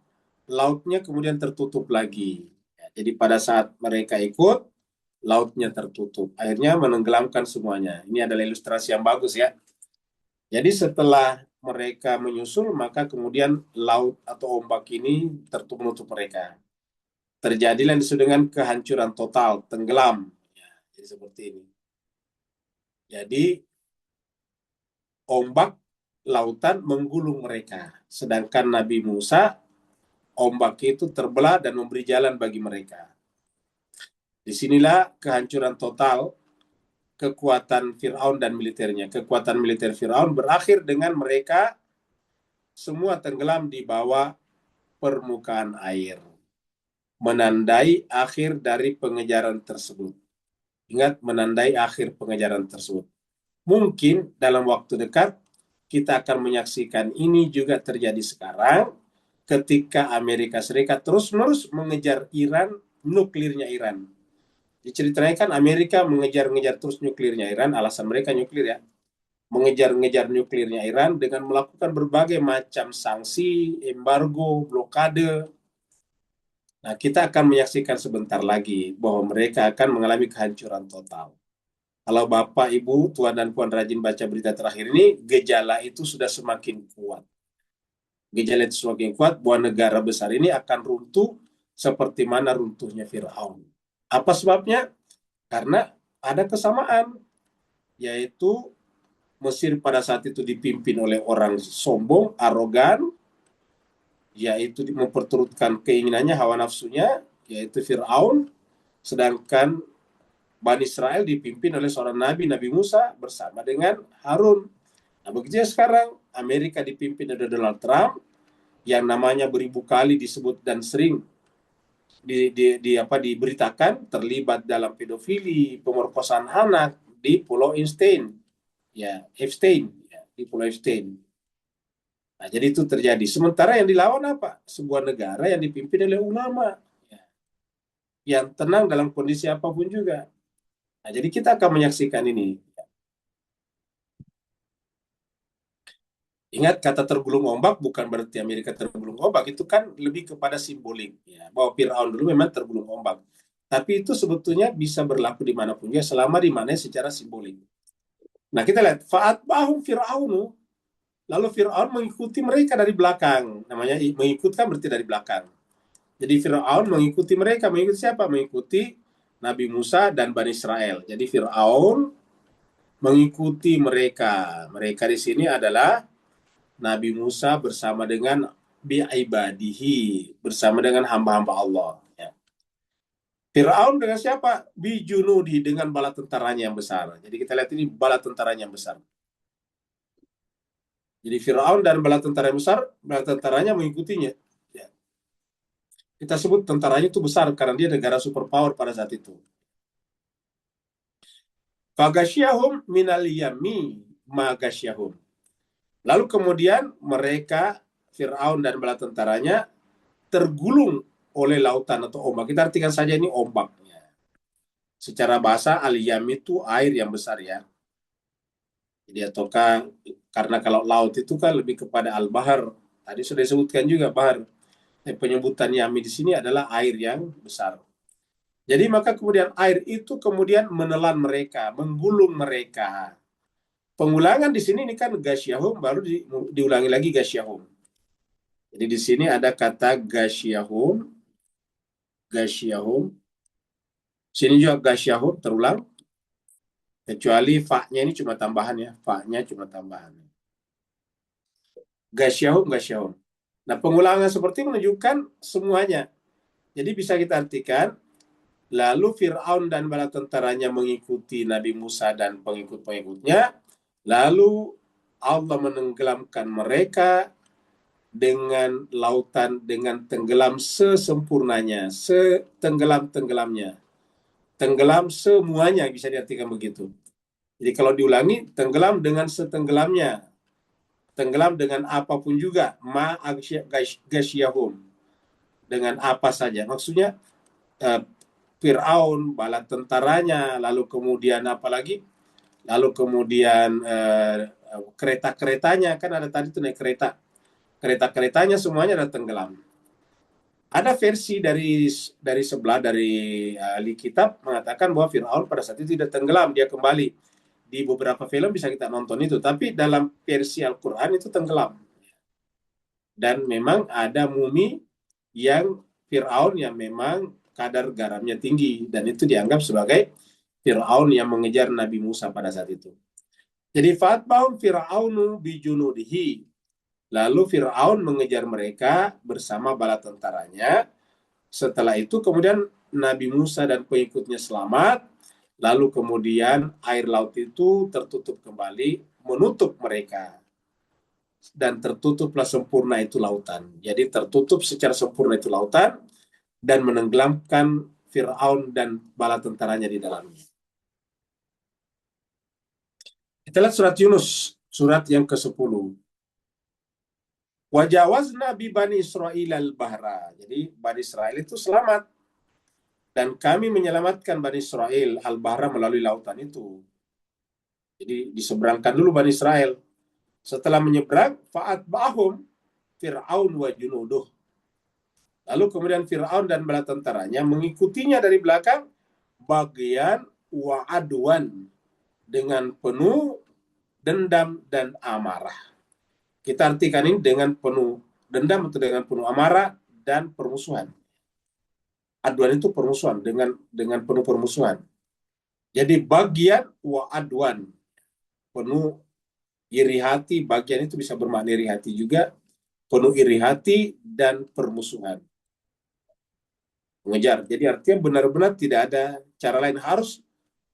lautnya kemudian tertutup lagi. Ya, jadi pada saat mereka ikut, lautnya tertutup. Akhirnya menenggelamkan semuanya. Ini adalah ilustrasi yang bagus, ya. Jadi setelah mereka menyusul, maka kemudian laut atau ombak ini menutup mereka. Terjadilah yang disebut dengan kehancuran total, tenggelam. Ya, jadi seperti ini. Jadi ombak lautan menggulung mereka. Sedangkan Nabi Musa, ombak itu terbelah dan memberi jalan bagi mereka. Disinilah kehancuran total kekuatan Fir'aun dan militernya. Kekuatan militer Fir'aun berakhir dengan mereka semua tenggelam di bawah permukaan air. Menandai akhir dari pengejaran tersebut. Ingat, menandai akhir pengejaran tersebut. Mungkin dalam waktu dekat kita akan menyaksikan ini juga terjadi sekarang ketika Amerika Serikat terus-menerus mengejar Iran, nuklirnya Iran. Diceritanya kan Amerika mengejar-ngejar terus nuklirnya Iran, alasan mereka nuklir, ya. Mengejar-ngejar nuklirnya Iran dengan melakukan berbagai macam sanksi, embargo, blokade. Nah, kita akan menyaksikan sebentar lagi bahwa mereka akan mengalami kehancuran total. Kalau Bapak, Ibu, Tuan dan Puan rajin baca berita terakhir ini, gejala itu sudah semakin kuat. Gejala itu semakin kuat bahwa negara besar ini akan runtuh seperti mana runtuhnya Fir'aun. Apa sebabnya? Karena ada kesamaan, yaitu Mesir pada saat itu dipimpin oleh orang sombong, arogan, yaitu memperturutkan keinginannya, hawa nafsunya, yaitu Fir'aun, sedangkan Bani Israel dipimpin oleh seorang nabi, Nabi Musa, bersama dengan Harun. Nah, begitu sekarang, Amerika dipimpin oleh Donald Trump, yang namanya beribu kali disebut dan sering diberitakan terlibat dalam pedofili, pemerkosaan anak di Pulau Epstein, ya, di Pulau Epstein. Nah, jadi itu terjadi. Sementara yang dilawan apa? Sebuah negara yang dipimpin oleh ulama, ya, yang tenang dalam kondisi apapun juga. Nah, jadi kita akan menyaksikan ini. Ingat, kata tergulung ombak bukan berarti Amerika tergulung ombak, itu kan lebih kepada simbolik, ya, bahwa Fir'aun dulu memang tergulung ombak. Tapi itu sebetulnya bisa berlaku dimanapun ya, selama dimananya secara simbolik. Nah, kita lihat fa'atbahum Fir'aunu, Lalu Fir'aun mengikuti mereka dari belakang. Namanya mengikut kan berarti dari belakang. Jadi Fir'aun mengikuti mereka. Mengikuti siapa? Mengikuti Nabi Musa dan Bani Israel. Jadi Fir'aun mengikuti mereka. Mereka di sini adalah Nabi Musa bersama dengan bi'ibadihi, bersama dengan hamba-hamba Allah. Ya. Fir'aun dengan siapa? Bijunudi, dengan bala tentaranya yang besar. Jadi kita lihat ini bala tentaranya yang besar. Jadi Fir'aun dan bala tentara yang besar, bala tentaranya mengikutinya. Ya. Kita sebut tentaranya itu besar karena dia negara superpower pada saat itu. Fagasyahum minal yami magasyahum. Lalu kemudian mereka, Fir'aun dan bala tentaranya, tergulung oleh lautan atau ombak. Kita artikan saja ini ombaknya. Secara bahasa al-yam itu air yang besar ya. Jadi ataukah karena kalau laut itu kan lebih kepada al-bahar. Tadi sudah disebutkan juga bahar. Penyebutan yami di sini adalah air yang besar. Jadi maka kemudian air itu kemudian menelan mereka, menggulung mereka. Pengulangan di sini ini kan gasyahum, baru diulangi lagi gasyahum. Jadi di sini ada kata gasyahum, gasyahum. Sini juga gasyahum terulang. Kecuali fa-nya ini cuma tambahan ya, fa-nya cuma tambahan. Gasyahum, gasyahum. Nah, pengulangan seperti menunjukkan semuanya. Jadi bisa kita artikan, lalu Fir'aun dan bala tentaranya mengikuti Nabi Musa dan pengikut-pengikutnya, lalu Allah menenggelamkan mereka dengan lautan, dengan tenggelam sesempurnanya, setenggelam-tenggelamnya. Tenggelam semuanya, bisa diartikan begitu. Jadi kalau diulangi, tenggelam dengan setenggelamnya. Tenggelam dengan apapun juga. Gasyahum. Dengan apa saja. Maksudnya, Fir'aun, bala tentaranya, lalu kemudian apa lagi? Lalu kemudian kereta-keretanya, kan ada tadi tuh naik kereta. Kereta-keretanya semuanya ada tenggelam. Ada versi dari sebelah dari ahli kitab mengatakan bahwa Fir'aun pada saat itu tidak tenggelam, dia kembali. Di beberapa film bisa kita nonton itu, tapi dalam versi Al-Quran itu tenggelam. Dan memang ada mumi yang Fir'aun yang memang kadar garamnya tinggi, dan itu dianggap sebagai Fir'aun yang mengejar Nabi Musa pada saat itu. Jadi fatbahum Fir'aunu bijunudihi. Lalu Fir'aun mengejar mereka bersama bala tentaranya. Setelah itu kemudian Nabi Musa dan pengikutnya selamat. Lalu kemudian air laut itu tertutup kembali, menutup mereka. Dan tertutuplah sempurna itu lautan. Jadi tertutup secara sempurna itu lautan dan menenggelamkan Fir'aun dan bala tentaranya di dalamnya. Kita lihat surat Yunus, surat yang ke-10. Wajawazna bi Bani Israil al-bahra. Jadi Bani Israel itu selamat. Dan kami menyelamatkan Bani Israel al-bahra melalui lautan itu. Jadi diseberangkan dulu Bani Israel. Setelah menyeberang, fa'atba'ahum Fir'aun wa junuduh. Lalu kemudian Fir'aun dan bala tentaranya mengikutinya dari belakang bagian wa adwan, dengan penuh dendam dan amarah. Kita artikan ini dengan penuh dendam atau dengan penuh amarah dan permusuhan. Adwan itu permusuhan, dengan penuh permusuhan. Jadi bagian wa adwan, penuh iri hati, bagian itu bisa bermakna iri hati juga, penuh iri hati dan permusuhan. Mengejar. Jadi artinya benar-benar tidak ada cara lain, harus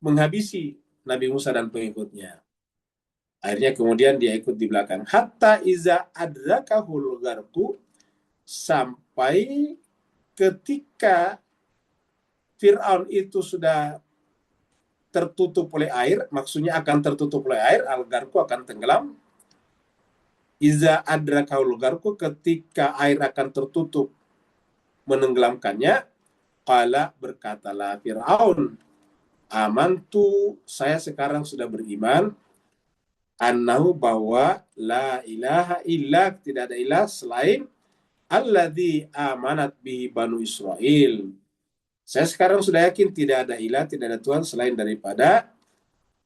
menghabisi Nabi Musa dan pengikutnya. Akhirnya kemudian dia ikut di belakang. Hatta iza adrakahul gharqu, sampai ketika Fir'aun itu sudah tertutup oleh air, maksudnya akan tertutup oleh air, al-gharqu akan tenggelam. Iza adrakahul gharqu, ketika air akan tertutup menenggelamkannya, qala, berkatalah Fir'aun, amantu, saya sekarang sudah beriman, annahu, bahwa la ilaha illa, tidak ada ilah selain alladzi amanat bihi banu Israil. Saya sekarang sudah yakin tidak ada ilah, tidak ada Tuhan selain daripada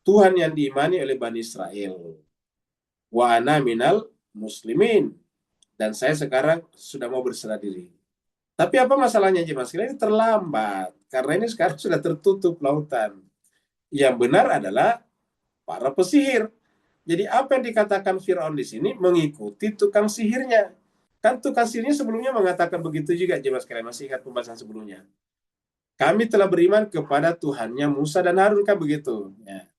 Tuhan yang diimani oleh Bani Israel. Wa ana minal muslimin. Dan saya sekarang sudah mau berserah diri. Tapi apa masalahnya jemaah sekalian? Ini terlambat. Karena ini sekarang sudah tertutup lautan. Yang benar adalah para pesihir. Jadi apa yang dikatakan Firaun di sini mengikuti tukang sihirnya. Kan tukang sihirnya sebelumnya mengatakan begitu juga jemaah sekalian. Masih ingat pembahasan sebelumnya. Kami telah beriman kepada Tuhannya Musa dan Harun, kan begitu. Ya.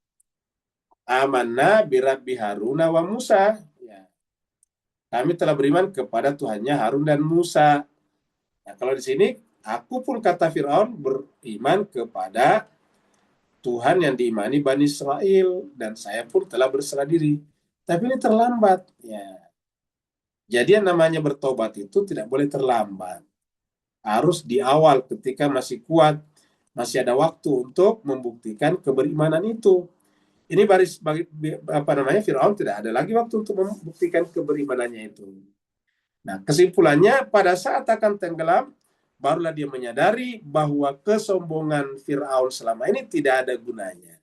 Amanna birabbi Haruna wa Musa. Ya. Kami telah beriman kepada Tuhannya Harun dan Musa. Nah, kalau di sini, aku pun kata Firaun beriman kepada Tuhan yang diimani Bani Israel, dan saya pun telah berserah diri. Tapi ini terlambat. Ya. Jadi yang namanya bertobat itu tidak boleh terlambat. Harus di awal ketika masih kuat, masih ada waktu untuk membuktikan keberimanan itu. Ini Firaun tidak ada lagi waktu untuk membuktikan keberimanannya itu. Nah, kesimpulannya pada saat akan tenggelam, barulah dia menyadari bahwa kesombongan Firaun selama ini tidak ada gunanya.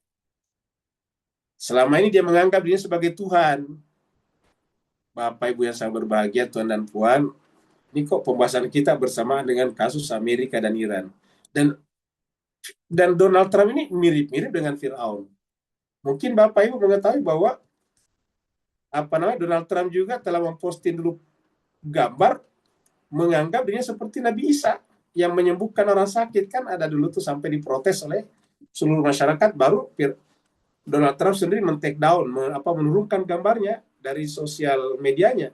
Selama ini dia menganggap dirinya sebagai Tuhan. Bapak Ibu yang sangat berbahagia, Tuan dan Puan, ini kok pembahasan kita bersamaan dengan kasus Amerika dan Iran. Dan Donald Trump ini mirip-mirip dengan Firaun. Mungkin Bapak Ibu mengetahui bahwa Donald Trump juga telah memposting dulu gambar menganggap dirinya seperti Nabi Isa yang menyembuhkan orang sakit. Kan ada dulu tuh sampai diprotes oleh seluruh masyarakat, baru Donald Trump sendiri men-take down, menurunkan gambarnya dari sosial medianya.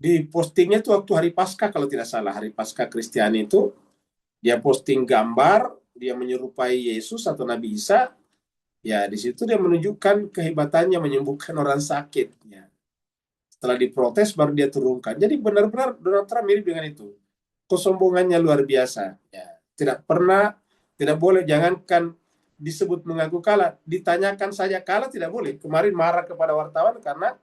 Di postingnya itu waktu hari Paskah, kalau tidak salah, hari Paskah Kristiani itu, dia posting gambar, dia menyerupai Yesus atau Nabi Isa. Ya, di situ dia menunjukkan kehebatannya menyembuhkan orang sakit. Ya. Setelah diprotes, baru dia turunkan. Jadi benar-benar Donald Trump mirip dengan itu. Kesombongannya luar biasa. Ya. Tidak boleh, jangankan disebut mengaku kalah, ditanyakan saja kalah tidak boleh. Kemarin marah kepada wartawan karena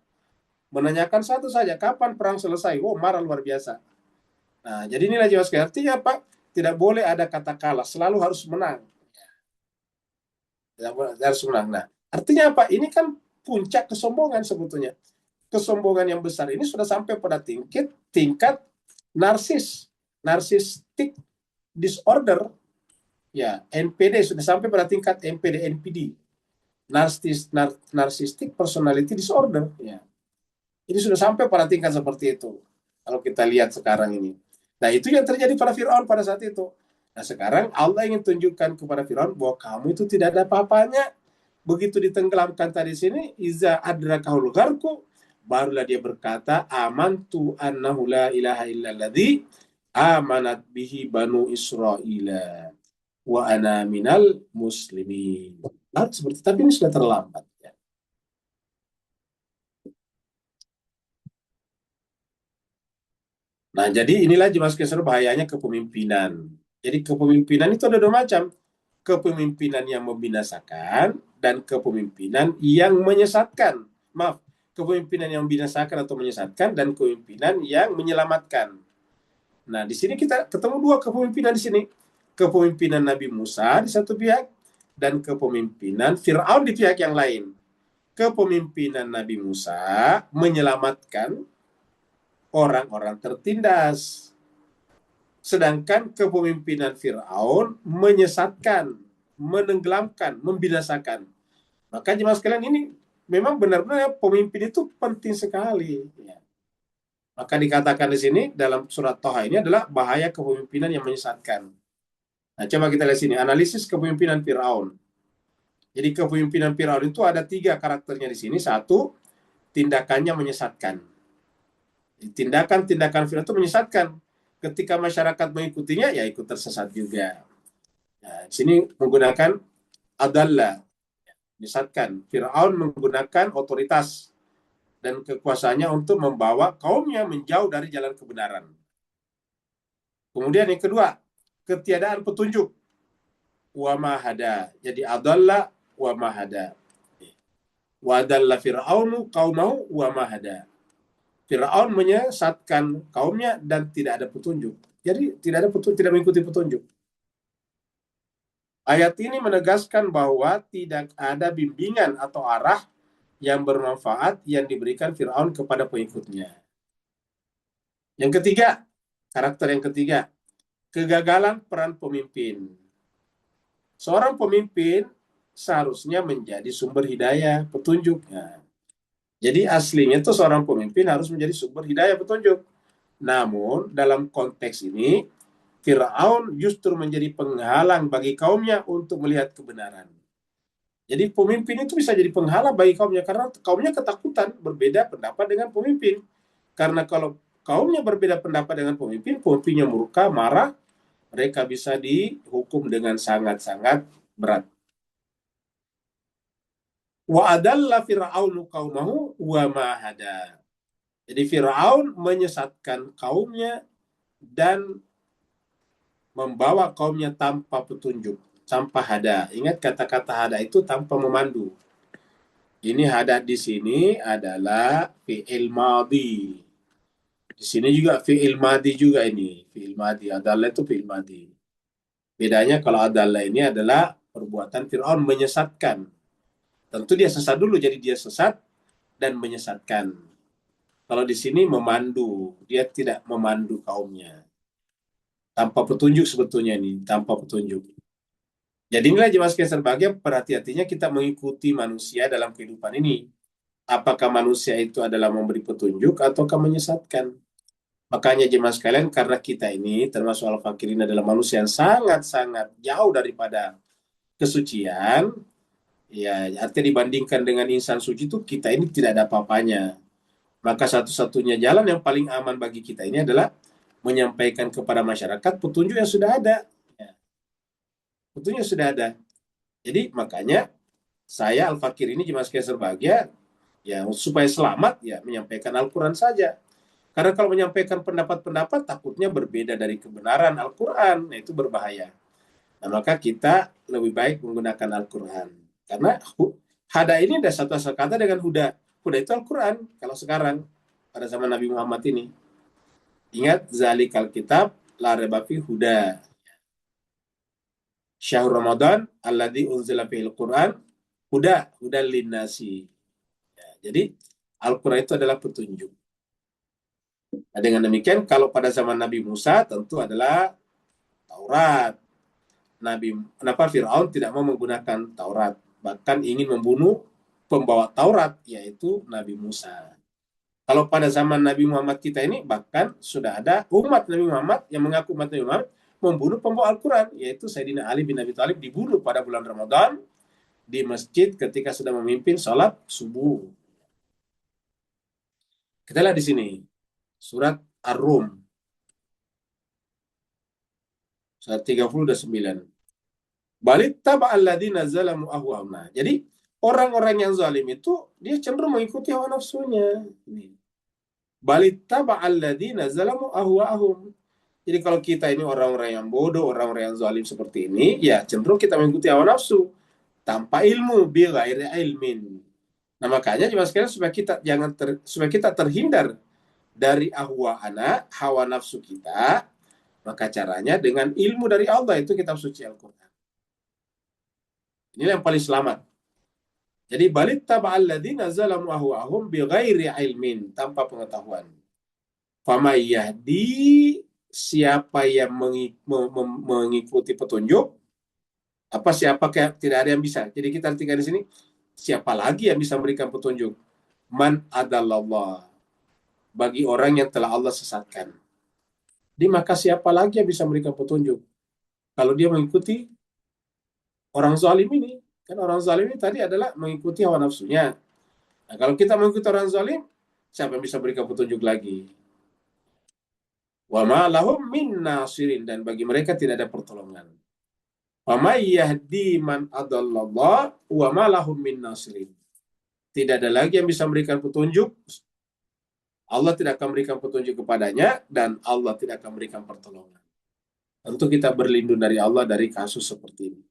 menanyakan satu saja, kapan perang selesai? Oh, marah luar biasa. Nah, jadi inilah jelas sekali. Artinya apa? Tidak boleh ada kata kalah, selalu harus menang. Tidak boleh, harus menang. Nah, artinya apa? Ini kan puncak kesombongan sebetulnya. Kesombongan yang besar ini sudah sampai pada tingkat narcissistic disorder. Ya, NPD sudah sampai pada tingkat NPD. Narcissistic personality disorder. Ya. Ini sudah sampai pada tingkat seperti itu. Kalau kita lihat sekarang ini. Nah, itu yang terjadi pada Firaun pada saat itu. Nah, sekarang Allah ingin tunjukkan kepada Firaun bahwa kamu itu tidak ada apa-apanya. Begitu ditenggelamkan tadi sini, iza adrakahul gharqu, barulah dia berkata, amantu annahu la ilaha illalladzi amanat bihi banu Israila wa ana minal muslimin. Harus seperti, tapi ini sudah terlambat. Ya. Nah, jadi inilah jemaah sekalian bahayanya kepemimpinan. Jadi kepemimpinan itu ada dua macam. Kepemimpinan yang membinasakan dan kepemimpinan yang menyesatkan. Maaf, kepemimpinan yang membinasakan atau menyesatkan dan kepemimpinan yang menyelamatkan. Nah, di sini kita ketemu dua kepemimpinan di sini. Kepemimpinan Nabi Musa di satu pihak dan kepemimpinan Firaun di pihak yang lain. Kepemimpinan Nabi Musa menyelamatkan orang-orang tertindas. Sedangkan kepemimpinan Firaun menyesatkan, menenggelamkan, membinasakan. Maka jemaah sekalian, ini memang benar-benar pemimpin itu penting sekali. Ya. Maka dikatakan di sini dalam surat Thaha ini adalah bahaya kepemimpinan yang menyesatkan. Nah, coba kita lihat sini, analisis kepemimpinan Firaun. Jadi kepemimpinan Firaun itu ada 3 karakternya di sini. 1, tindakannya menyesatkan. Tindakan Firaun itu menyesatkan. Ketika masyarakat mengikutinya, ya ikut tersesat juga. Nah, di sini menggunakan adalla, menyesatkan. Firaun menggunakan otoritas dan kekuasaannya untuk membawa kaumnya menjauh dari jalan kebenaran. Kemudian yang kedua, ketiadaan petunjuk. Wa mahada. Jadi adalla wa mahada. Wa adalla Fir'aunu qaumahu wa mahada. Firaun menyesatkan kaumnya dan tidak ada petunjuk. Jadi tidak mengikuti petunjuk. Ayat ini menegaskan bahwa tidak ada bimbingan atau arah yang bermanfaat yang diberikan Fir'aun kepada pengikutnya. Yang ketiga, karakter yang ketiga, kegagalan peran pemimpin. Seorang pemimpin seharusnya menjadi sumber hidayah, petunjuk. Nah, jadi aslinya itu seorang pemimpin harus menjadi sumber hidayah, petunjuk. Namun dalam konteks ini, Fir'aun justru menjadi penghalang bagi kaumnya untuk melihat kebenaran. Jadi pemimpin itu bisa jadi penghalang bagi kaumnya karena kaumnya ketakutan berbeda pendapat dengan pemimpin. Karena kalau kaumnya berbeda pendapat dengan pemimpin, pemimpinnya murka, marah, mereka bisa dihukum dengan sangat-sangat berat. Wa adalla fir'aunu qaumahu wa ma hada. Jadi Firaun menyesatkan kaumnya dan membawa kaumnya tanpa petunjuk, tanpa hada. Ingat kata-kata hada itu tanpa memandu. Ini hada di sini adalah fi'il madhi. Di sini juga fi'il madhi juga ini. Fi'il madhi. Adalla itu fi'il madhi. Bedanya kalau adalla ini adalah perbuatan Fir'aun menyesatkan. Tentu dia sesat dulu, jadi dia sesat dan menyesatkan. Kalau di sini memandu, dia tidak memandu kaumnya. Tanpa petunjuk sebetulnya ini, tanpa petunjuk. Jadi inilah jemaah sekalian berbahagia, perhati-hatinya kita mengikuti manusia dalam kehidupan ini. Apakah manusia itu adalah memberi petunjuk ataukah menyesatkan? Makanya jemaah sekalian, karena kita ini termasuk Al-Fakirin adalah manusia yang sangat-sangat jauh daripada kesucian, ya artinya dibandingkan dengan insan suci itu kita ini tidak ada apa-apanya. Maka satu-satunya jalan yang paling aman bagi kita ini adalah menyampaikan kepada masyarakat petunjuk yang sudah ada. Ya, petunjuk yang sudah ada. Jadi makanya saya Al-Fakir ini jemaah sekalian berbahagia, ya supaya selamat ya menyampaikan Al-Quran saja. Karena kalau menyampaikan pendapat-pendapat takutnya berbeda dari kebenaran Al-Quran, nah itu berbahaya. Nah maka kita lebih baik menggunakan Al-Quran. Karena hada ini ada satu asal kata dengan huda. Huda itu Al-Quran kalau sekarang pada zaman Nabi Muhammad ini. Ingat zalikal kitab la raiba fi huda. Syahrul Ramadan alladzi unzila fihil Quran huda linnasi. Ya, jadi Al-Quran itu adalah petunjuk. Nah, dengan demikian kalau pada zaman Nabi Musa tentu adalah Taurat. Kenapa Fir'aun tidak mau menggunakan Taurat? Bahkan ingin membunuh pembawa Taurat, yaitu Nabi Musa. Kalau pada zaman Nabi Muhammad kita ini, bahkan sudah ada umat Nabi Muhammad yang mengaku umat Nabi Muhammad membunuh pembawa Al-Quran, yaitu Sayyidina Ali bin Abi Thalib dibunuh pada bulan Ramadan di masjid ketika sedang memimpin sholat subuh. Kita lihat di sini, surat Ar-Rum, surat 39. Balik taba'alladina zalamu ahwa'na. Jadi orang-orang yang zalim itu dia cenderung mengikuti hawa nafsunya. Balik taba'alladina zalamu ahwa'ahum. Jadi kalau kita ini orang-orang yang bodoh, orang-orang yang zalim seperti ini, ya cenderung kita mengikuti hawa nafsu tanpa ilmu, bi ghairi ilmin. Nah makanya jemaah sekalian supaya kita terhindar dari ahwa'ana, hawa nafsu kita, maka caranya dengan ilmu dari Allah, itu kitab suci Al-Quran. Inilah yang paling selamat. Jadi balik taba'alladzina zalamu ahwa'ahum bi ghairi ilmin, tanpa pengetahuan. Fama yahdi, siapa yang mengikuti petunjuk, siapa tidak ada yang bisa. Jadi kita artikan di sini, siapa lagi yang bisa memberikan petunjuk? Man adallallah, bagi orang yang telah Allah sesatkan. Jadi maka siapa lagi yang bisa memberikan petunjuk? Kalau dia mengikuti orang zalim ini, kan orang zalim ini tadi adalah mengikuti hawa nafsunya. Nah, kalau kita mengikuti orang zalim, siapa yang bisa berikan petunjuk lagi? Wa ma lahum min nasirin, dan bagi mereka tidak ada pertolongan. Wa may yahdi man adallallah wa ma lahum min nasirin. Tidak ada lagi yang bisa memberikan petunjuk. Allah tidak akan memberikan petunjuk kepadanya dan Allah tidak akan memberikan pertolongan. Tentu kita berlindung dari Allah dari kasus seperti ini.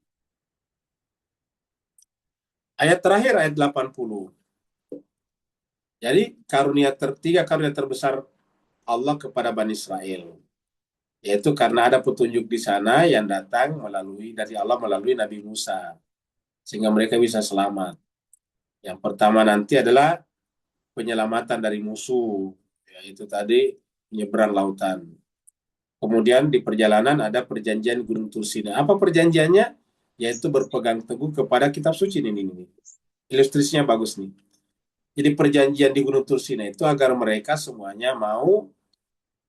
Ayat terakhir, ayat 80. Jadi tiga karunia terbesar Allah kepada Bani Israel, yaitu karena ada petunjuk di sana yang datang dari Allah melalui Nabi Musa, sehingga mereka bisa selamat. Yang pertama nanti adalah penyelamatan dari musuh, yaitu tadi menyeberang lautan. Kemudian di perjalanan ada perjanjian Gunung Tursina. Apa perjanjiannya? Yaitu berpegang teguh kepada kitab suci ini. Ilustrasinya bagus nih. Jadi perjanjian di Gunung Tursina itu agar mereka semuanya mau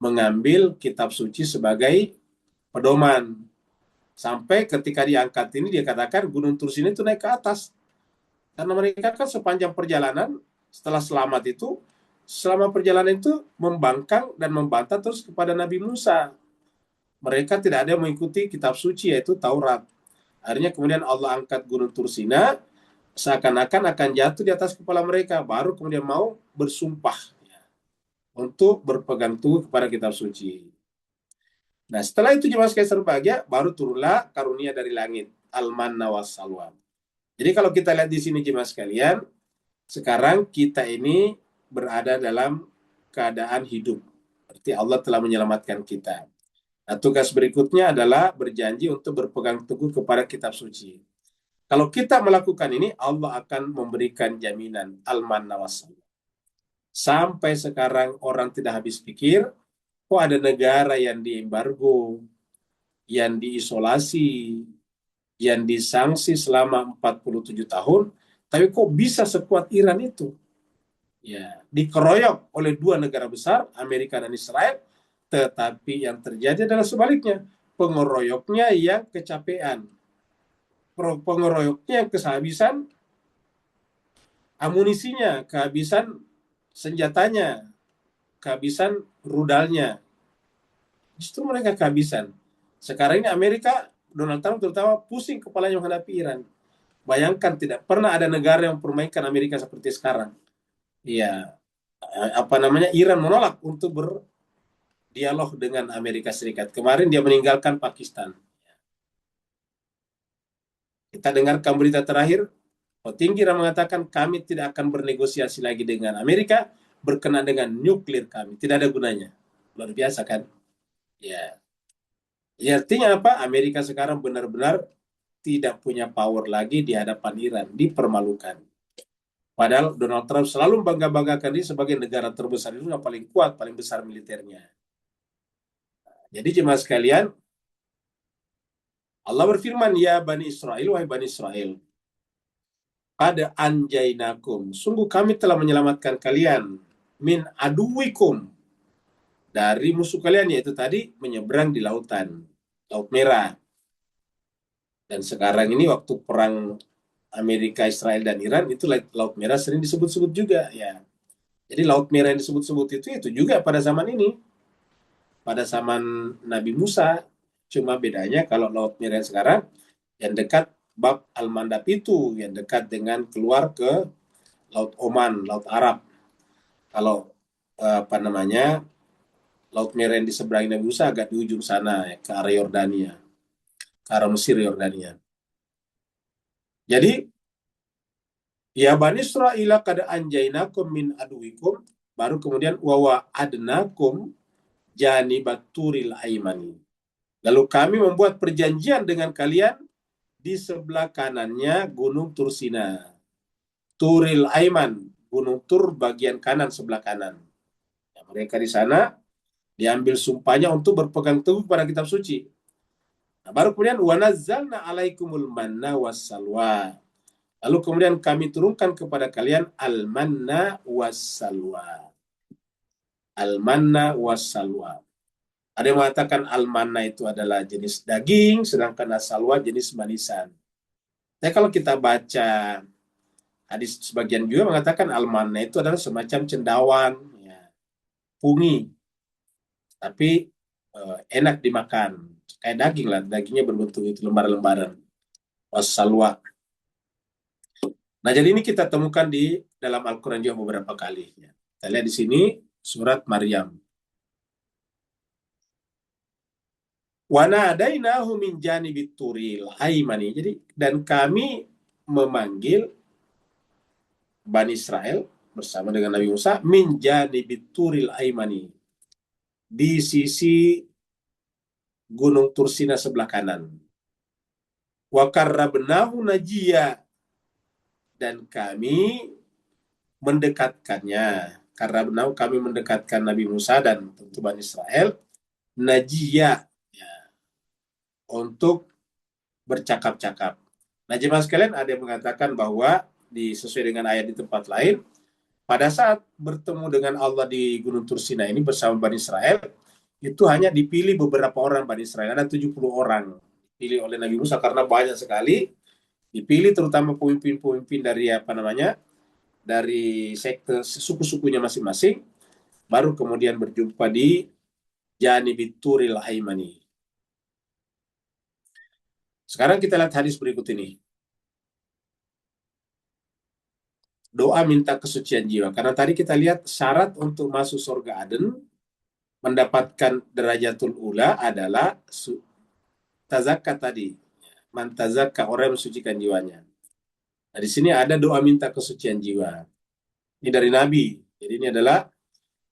mengambil kitab suci sebagai pedoman. Sampai ketika diangkat ini dia katakan Gunung Tursina itu naik ke atas. Karena mereka kan sepanjang perjalanan setelah selamat itu, selama perjalanan itu membangkang dan membantah terus kepada Nabi Musa. Mereka tidak ada yang mengikuti kitab suci yaitu Taurat. Akhirnya kemudian Allah angkat Gunung Tursina, seakan-akan akan jatuh di atas kepala mereka, baru kemudian mau bersumpah untuk berpegang teguh kepada kitab suci. Nah, setelah itu jemaah sekalian berbahagia, baru turunlah karunia dari langit, al-manna was-salwa. Jadi kalau kita lihat di sini jemaah sekalian, sekarang kita ini berada dalam keadaan hidup. Berarti Allah telah menyelamatkan kita. Nah, tugas berikutnya adalah berjanji untuk berpegang teguh kepada kitab suci. Kalau kita melakukan ini, Allah akan memberikan jaminan al-manna was-salwa. Sampai sekarang orang tidak habis pikir, kok ada negara yang diembargo, yang diisolasi, yang disanksi selama 47 tahun, tapi kok bisa sekuat Iran itu? Ya, dikeroyok oleh dua negara besar, Amerika dan Israel, tetapi yang terjadi adalah sebaliknya. Pengeroyoknya yang kecapean. Pengeroyoknya yang kehabisan amunisinya, kehabisan senjatanya, kehabisan rudalnya. Justru mereka kehabisan. Sekarang ini Amerika, Donald Trump terutama pusing kepalanya menghadapi Iran. Bayangkan tidak pernah ada negara yang mempermainkan Amerika seperti sekarang. Iya, Iran menolak untuk berdialog dengan Amerika Serikat. Kemarin dia meninggalkan Pakistan. Kita dengarkan berita terakhir, petinggi Iran mengatakan kami tidak akan bernegosiasi lagi dengan Amerika berkenaan dengan nuklir kami. Tidak ada gunanya. Luar biasa kan? Ya. Ya, artinya apa? Amerika sekarang benar-benar tidak punya power lagi di hadapan Iran, dipermalukan. Padahal Donald Trump selalu membangga-banggakan diri sebagai negara terbesar itu yang paling kuat, paling besar militernya. Jadi jemaah sekalian, Allah berfirman, ya Bani Israel, wahai Bani Israel, pada anjainakum, sungguh kami telah menyelamatkan kalian, min aduwikum, dari musuh kalian, yaitu tadi menyeberang di lautan, Laut Merah. Dan sekarang ini waktu perang Amerika, Israel, dan Iran, itu Laut Merah sering disebut-sebut juga. Ya. Jadi Laut Merah yang disebut-sebut itu juga pada zaman ini. Pada zaman Nabi Musa, cuma bedanya kalau Laut Merah sekarang, yang dekat Bab Al-Mandab itu, yang dekat dengan keluar ke Laut Oman, Laut Arab. Kalau Laut Merah yang di seberang Nabi Musa agak di ujung sana, ya, ke arah Yordania, ke arah Mesir, Yordania. Jadi, ya Bani Israel kada anjainakum min aduwikum, baru kemudian wawa adnakum janibat turil aimani. Lalu kami membuat perjanjian dengan kalian di sebelah kanannya Gunung Tursina. Turil Aiman, Gunung Tur bagian kanan sebelah kanan. Ya, mereka di sana diambil sumpahnya untuk berpegang teguh pada kitab suci. Nah, baru kemudian wanazzalna alaikumul manna wassalwa. Lalu kemudian kami turunkan kepada kalian al-manna wassalwa. Al-manna wassalwa. Ada yang mengatakan al-manna itu adalah jenis daging, sedangkan as-salwa jenis manisan. Tapi kalau kita baca hadis sebagian juga mengatakan al-manna itu adalah semacam cendawan, ya, fungi, tapi enak dimakan, kayak daging lah, dagingnya berbentuk itu lembar-lembaran. Was-salwa. Nah, jadi ini kita temukan di dalam Al-Quran juga beberapa kali. Ya. Kita lihat di sini surat Maryam. Wa nadainahu min janibit turil aimani. Jadi dan kami memanggil Bani Israel bersama dengan Nabi Musa min janibit turil aimani, di sisi Gunung Tursina sebelah kanan. Wa qarrabnahu najiyya, dan kami mendekatkannya. Karena kami mendekatkan Nabi Musa dan tentu Bani Israel, najiyah, ya, untuk bercakap-cakap. Nah, jemaah sekalian, ada yang mengatakan bahwa sesuai dengan ayat di tempat lain, pada saat bertemu dengan Allah di Gunung Tursina ini bersama Bani Israel, itu hanya dipilih beberapa orang Bani Israel, ada 70 orang dipilih oleh Nabi Musa karena banyak sekali, dipilih terutama pemimpin-pemimpin dari dari sekte suku-sukunya masing-masing, baru kemudian berjumpa di Janibit Turil Aimani. Sekarang kita lihat hadis berikut ini. Doa minta kesucian jiwa. Karena tadi kita lihat syarat untuk masuk surga Aden, mendapatkan derajatul ula adalah tazakka tadi. Man tazakka, orang yang mensucikan jiwanya. Nah, di sini ada doa minta kesucian jiwa. Ini dari Nabi. Jadi ini adalah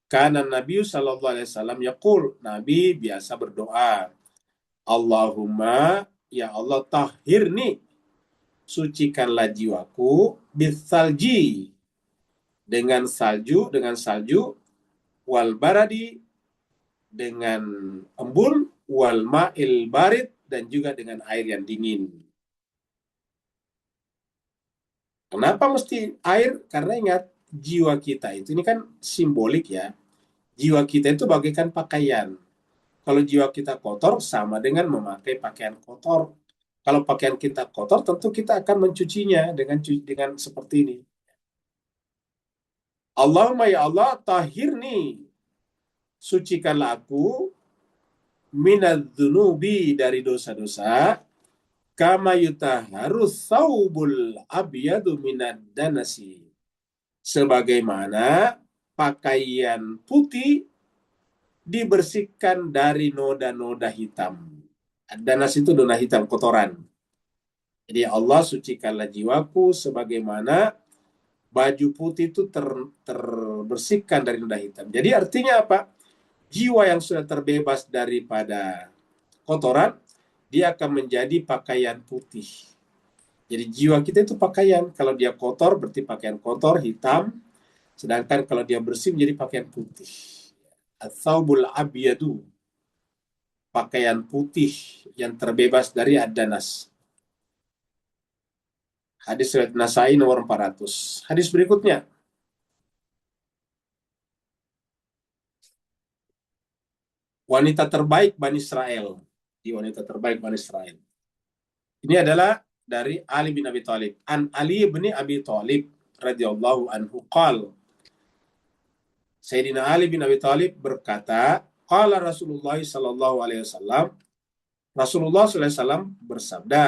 karena Nabi sallallahu alaihi wasallam yaqul, Nabi biasa berdoa, Allahumma, ya Allah, tahhirni, sucikanlah jiwaku, bisalji, dengan salju, wal baradi, dengan embun, wal ma'il barid, dan juga dengan air yang dingin. Kenapa mesti air? Karena ingat, jiwa kita itu, ini kan simbolik ya, jiwa kita itu bagaikan pakaian. Kalau jiwa kita kotor, sama dengan memakai pakaian kotor. Kalau pakaian kita kotor, tentu kita akan mencucinya dengan seperti ini. Allahumma, ya Allah, tahhirni, sucikanlah aku, minadzunubi, dari dosa-dosa, kama yutahharus thawbul abyadu minad danasi, sebagaimana pakaian putih dibersihkan dari noda-noda hitam. Danas itu noda hitam, kotoran. Jadi Allah, sucikanlah jiwaku sebagaimana baju putih itu terbersihkan dari noda hitam. Jadi artinya apa? Jiwa yang sudah terbebas daripada kotoran, dia akan menjadi pakaian putih. Jadi jiwa kita itu pakaian. Kalau dia kotor, berarti pakaian kotor, hitam. Sedangkan kalau dia bersih, menjadi pakaian putih. Ats-tsawbul abyadu, pakaian putih yang terbebas dari ad-danas. Hadis riwayat Nasai nomor 400. Hadis berikutnya. Wanita terbaik Bani Israel. Di wanita terbaik Bani Israel. Ini adalah dari Ali bin Abi Thalib. An Ali bin Abi Thalib radhiyallahu anhu qala, Sayyidina Ali bin Abi Thalib berkata, qala Rasulullah sallallahu alaihi wasallam, Rasulullah sallallahu alaihi wasallam bersabda,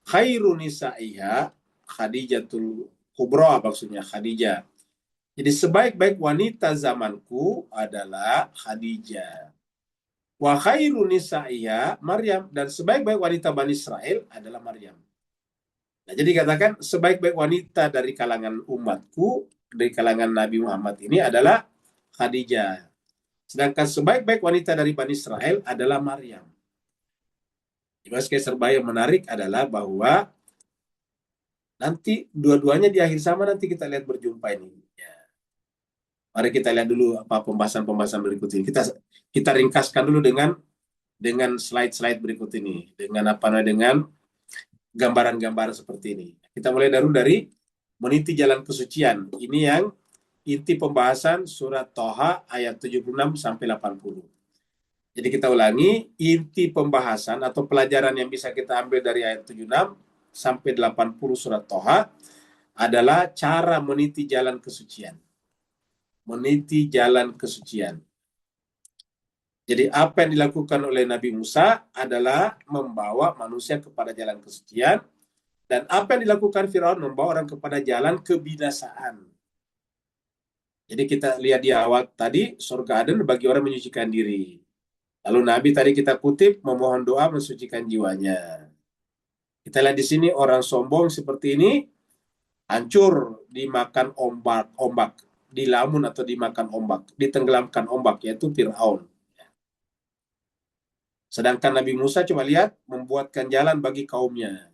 khairu nisa'iha Khadijatul Kubra, maksudnya Khadijah. Jadi sebaik-baik wanita zamanku adalah Khadijah. Wa khairu nisa'iha Maryam, dan sebaik-baik wanita Bani Israel adalah Maryam. Nah, jadi katakan sebaik-baik wanita dari kalangan umatku, dari kalangan Nabi Muhammad ini adalah Khadijah. Sedangkan sebaik-baik wanita dari Bani Israel adalah Maryam. Jadi serba yang menarik adalah bahwa nanti dua-duanya di akhir zaman nanti kita lihat berjumpa ini. Ya. Mari kita lihat dulu apa pembahasan-pembahasan berikut ini. Kita ringkaskan dulu dengan slide-slide berikut ini, dengan gambaran-gambaran seperti ini. Kita mulai dari meniti jalan kesucian. Ini yang inti pembahasan surat Thaha ayat 76 sampai 80. Jadi kita ulangi, inti pembahasan atau pelajaran yang bisa kita ambil dari ayat 76 sampai 80 surat Thaha adalah cara meniti jalan kesucian. Meniti jalan kesucian. Jadi apa yang dilakukan oleh Nabi Musa adalah membawa manusia kepada jalan kesucian, dan apa yang dilakukan Firaun membawa orang kepada jalan kebinasaan. Jadi kita lihat di awal tadi, surga Aden bagi orang menyucikan diri. Lalu Nabi tadi kita kutip memohon doa mensucikan jiwanya. Kita lihat di sini orang sombong seperti ini hancur dimakan ombak, dilamun atau dimakan ombak, ditenggelamkan ombak, yaitu Firaun. Sedangkan Nabi Musa coba lihat membuatkan jalan bagi kaumnya.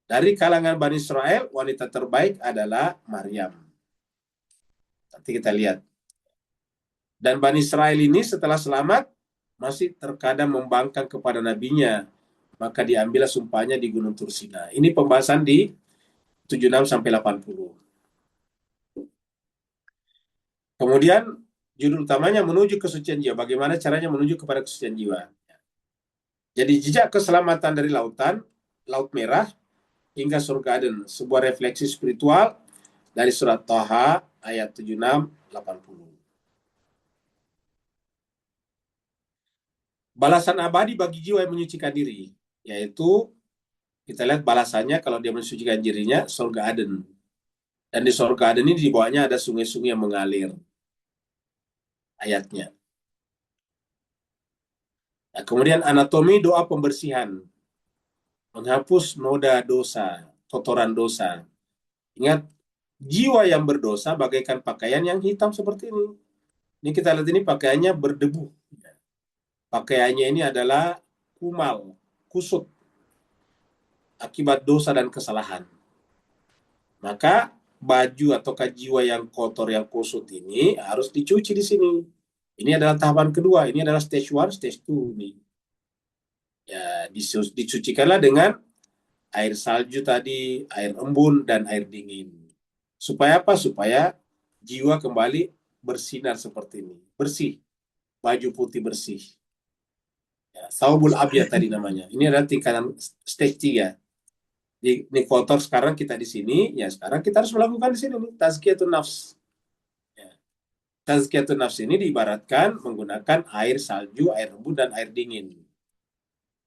Dari kalangan Bani Israel, wanita terbaik adalah Maryam. Nanti kita lihat. Dan Bani Israel ini setelah selamat, masih terkadang membangkang kepada nabinya. Maka diambillah sumpahnya di Gunung Tursina. Ini pembahasan di 76-80. Kemudian judul utamanya menuju kesucian jiwa. Bagaimana caranya menuju kepada kesucian jiwa. Jadi jejak keselamatan dari lautan, Laut Merah, hingga surga Aden. Sebuah refleksi spiritual dari surat Thaha ayat 76-80. Balasan abadi bagi jiwa yang menyucikan diri. Yaitu kita lihat balasannya kalau dia mensucikan dirinya, surga Aden. Dan di surga Aden ini di bawahnya ada sungai-sungai yang mengalir. Ayatnya. Nah, kemudian anatomi doa pembersihan. Menghapus noda dosa, kotoran dosa. Ingat, jiwa yang berdosa bagaikan pakaian yang hitam seperti ini. Ini kita lihat ini pakaiannya berdebu. Pakaiannya ini adalah kumal, kusut. Akibat dosa dan kesalahan. Maka baju ataukah jiwa yang kotor, yang kusut ini harus dicuci di sini. Ini adalah tahapan kedua. Ini adalah stage 1, stage 2 nih. Ya, dicucikanlah dengan air salju tadi, air embun, dan air dingin. Supaya apa? Supaya jiwa kembali bersinar seperti ini. Bersih. Baju putih bersih. Ya, Thawbul Abyad tadi namanya. Ini adalah tingkatan stage 3. Ini kotor sekarang kita di sini, ya sekarang kita harus melakukan di sini nih, tazkiyatun nafs. Ya. Tazkiyatun nafs ini diibaratkan menggunakan air salju, air embun, dan air dingin.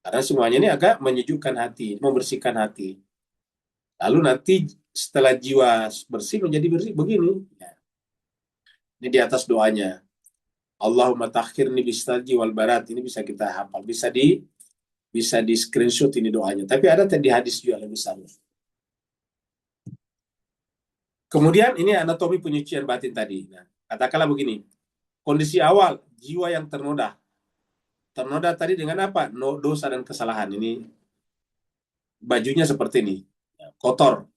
Karena semuanya ini agak menyejukkan hati, membersihkan hati. Lalu nanti setelah jiwa bersih menjadi bersih begini. Ya. Ini di atas doanya. Allahumma takhirni bisalji wal barat. Ini bisa kita hafal, bisa di screenshot ini doanya. Tapi ada di hadis juga lebih besar. Kemudian ini anatomi penyucian batin tadi. Nah, katakanlah begini. Kondisi awal, jiwa yang ternoda. Ternoda tadi dengan apa? Dosa dan kesalahan. Ini bajunya seperti ini. Kotor.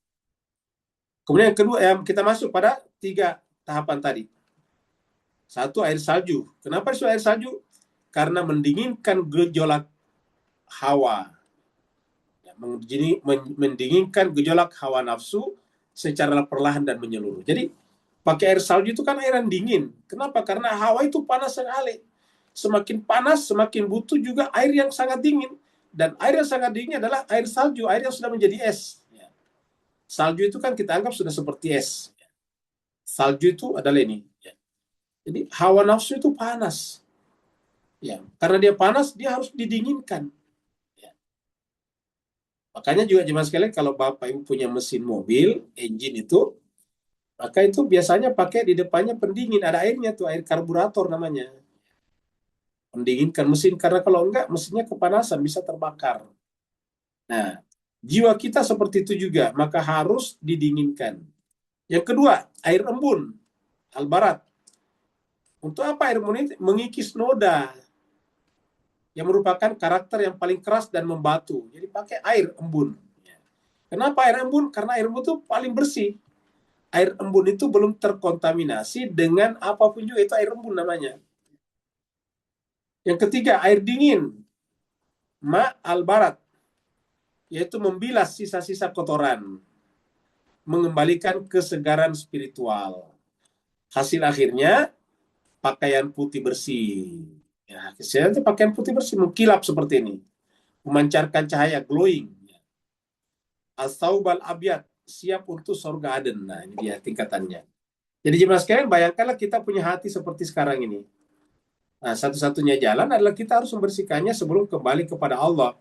Kemudian yang kedua, kita masuk pada 3 tahapan tadi. 1, air salju. Kenapa itu air salju? Karena mendinginkan gejolak hawa. Ya, mendinginkan gejolak hawa nafsu secara perlahan dan menyeluruh. Jadi pakai air salju itu kan air yang dingin. Kenapa? Karena hawa itu panas sekali. Semakin panas, semakin butuh juga air yang sangat dingin. Dan air yang sangat dingin adalah air salju, air yang sudah menjadi es. Ya. Salju itu kan kita anggap sudah seperti es. Salju itu adalah ini. Ya. Jadi hawa nafsu itu panas. Ya, karena dia panas, dia harus didinginkan. Makanya juga jemaah sekalian, kalau Bapak Ibu punya mesin mobil, engine itu, maka itu biasanya pakai di depannya pendingin, ada airnya tuh, air karburator namanya. Mendinginkan mesin, karena kalau enggak, mesinnya kepanasan, bisa terbakar. Nah, jiwa kita seperti itu juga, maka harus didinginkan. Yang kedua, air embun, al-barat. Untuk apa air embun ini? Mengikis noda, yang merupakan karakter yang paling keras dan membatu. Jadi pakai air embun. Kenapa air embun? Karena air embun itu paling bersih. Air embun itu belum terkontaminasi dengan apapun juga, itu air embun namanya. Yang ketiga, air dingin. Ma al-barat. Yaitu membilas sisa-sisa kotoran. Mengembalikan kesegaran spiritual. Hasil akhirnya, pakaian putih bersih. Ya, hasilnya pakaian putih bersih, mengkilap seperti ini. Memancarkan cahaya, glowing. As-Thawbal Abyad, siap untuk surga Aden. Nah, ini dia tingkatannya. Jadi jemaah sekalian, bayangkanlah kita punya hati seperti sekarang ini. Nah, satu-satunya jalan adalah kita harus membersihkannya sebelum kembali kepada Allah.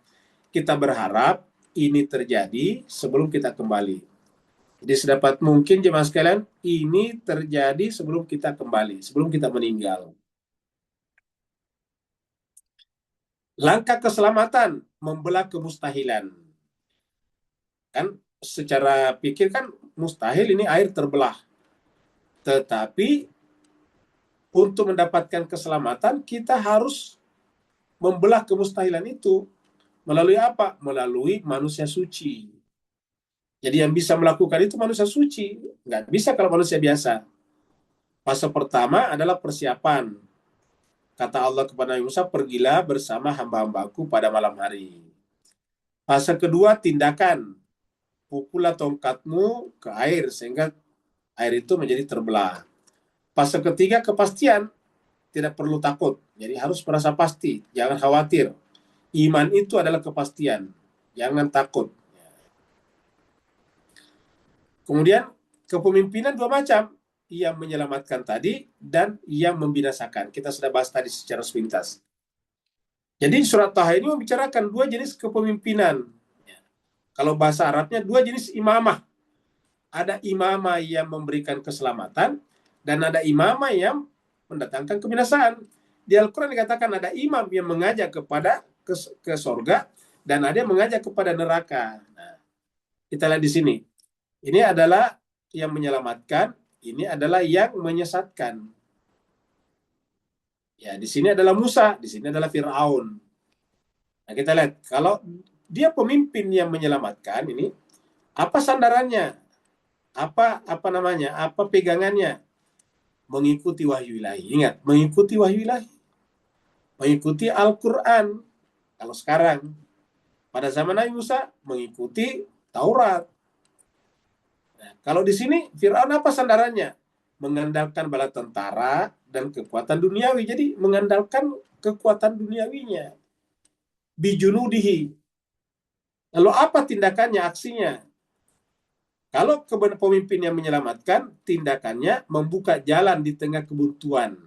Kita berharap ini terjadi sebelum kita kembali. Jadi sedapat mungkin jemaah sekalian, ini terjadi sebelum kita kembali, sebelum kita meninggal. Langkah keselamatan, membelah kemustahilan. Kan secara pikir kan mustahil ini air terbelah. Tetapi untuk mendapatkan keselamatan kita harus membelah kemustahilan itu. Melalui apa? Melalui manusia suci. Jadi yang bisa melakukan itu manusia suci. Nggak bisa kalau manusia biasa. Fase pertama adalah persiapan. Kata Allah kepada Nabi Musa, pergilah bersama hamba-hambaku pada malam hari. Fase kedua, tindakan. Pukullah tongkatmu ke air sehingga air itu menjadi terbelah. Fase ketiga, kepastian. Tidak perlu takut. Jadi harus merasa pasti. Jangan khawatir. Iman itu adalah kepastian. Jangan takut. Kemudian kepemimpinan dua macam. Yang menyelamatkan tadi dan yang membinasakan. Kita sudah bahas tadi secara sepintas. Jadi surat Taha ini membicarakan dua jenis kepemimpinan. Kalau bahasa Arabnya dua jenis imamah. Ada imamah yang memberikan keselamatan dan ada imamah yang mendatangkan kebinasaan. Di Al-Quran dikatakan ada imam yang mengajak kepada ke sorga dan ada yang mengajak kepada neraka. Nah, kita lihat di sini. Ini adalah yang menyelamatkan, ini adalah yang menyesatkan. Ya, di sini adalah Musa, di sini adalah Fir'aun. Nah, kita lihat kalau dia pemimpin yang menyelamatkan ini, apa sandarannya? Apa namanya? Apa pegangannya? Mengikuti wahyu ilahi. Ingat, mengikuti wahyu ilahi. Mengikuti Al-Quran. Kalau sekarang, pada zaman Nabi Musa, mengikuti Taurat. Nah, kalau di sini, Fir'aun apa sandarannya? Mengandalkan bala tentara dan kekuatan duniawi. Jadi, mengandalkan kekuatan duniawinya. Bijunudihi. Lalu apa tindakannya, aksinya? Kalau pemimpin yang menyelamatkan, tindakannya membuka jalan di tengah kebuntuan.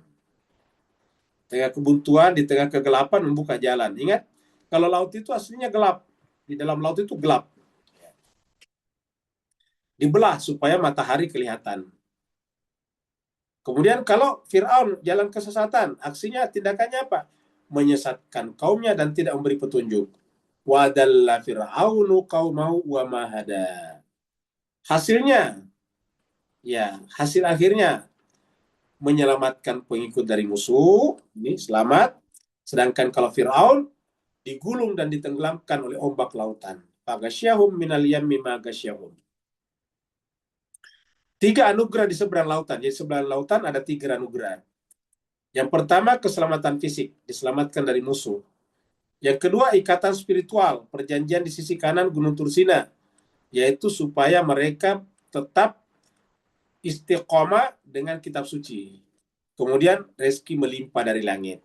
Tengah kebuntuan, di tengah kegelapan, membuka jalan. Ingat, kalau laut itu aslinya gelap. Di dalam laut itu gelap. Dibelah supaya matahari kelihatan. Kemudian kalau Fir'aun jalan kesesatan, aksinya, tindakannya apa? Menyesatkan kaumnya dan tidak memberi petunjuk. Wadalla Fir'aunu qaumahu wa ma hada. Hasilnya, ya, hasil akhirnya menyelamatkan pengikut dari musuh, ini selamat. Sedangkan kalau Fir'aun digulung dan ditenggelamkan oleh ombak lautan. Faghasyahum minal yammi ma ghasyahum. 3 anugerah di seberang lautan. Jadi seberang lautan ada 3 anugerah. Yang pertama, keselamatan fisik, diselamatkan dari musuh. Yang kedua, ikatan spiritual, perjanjian di sisi kanan Gunung Tursina, yaitu supaya mereka tetap istiqomah dengan kitab suci. Kemudian rezeki melimpah dari langit.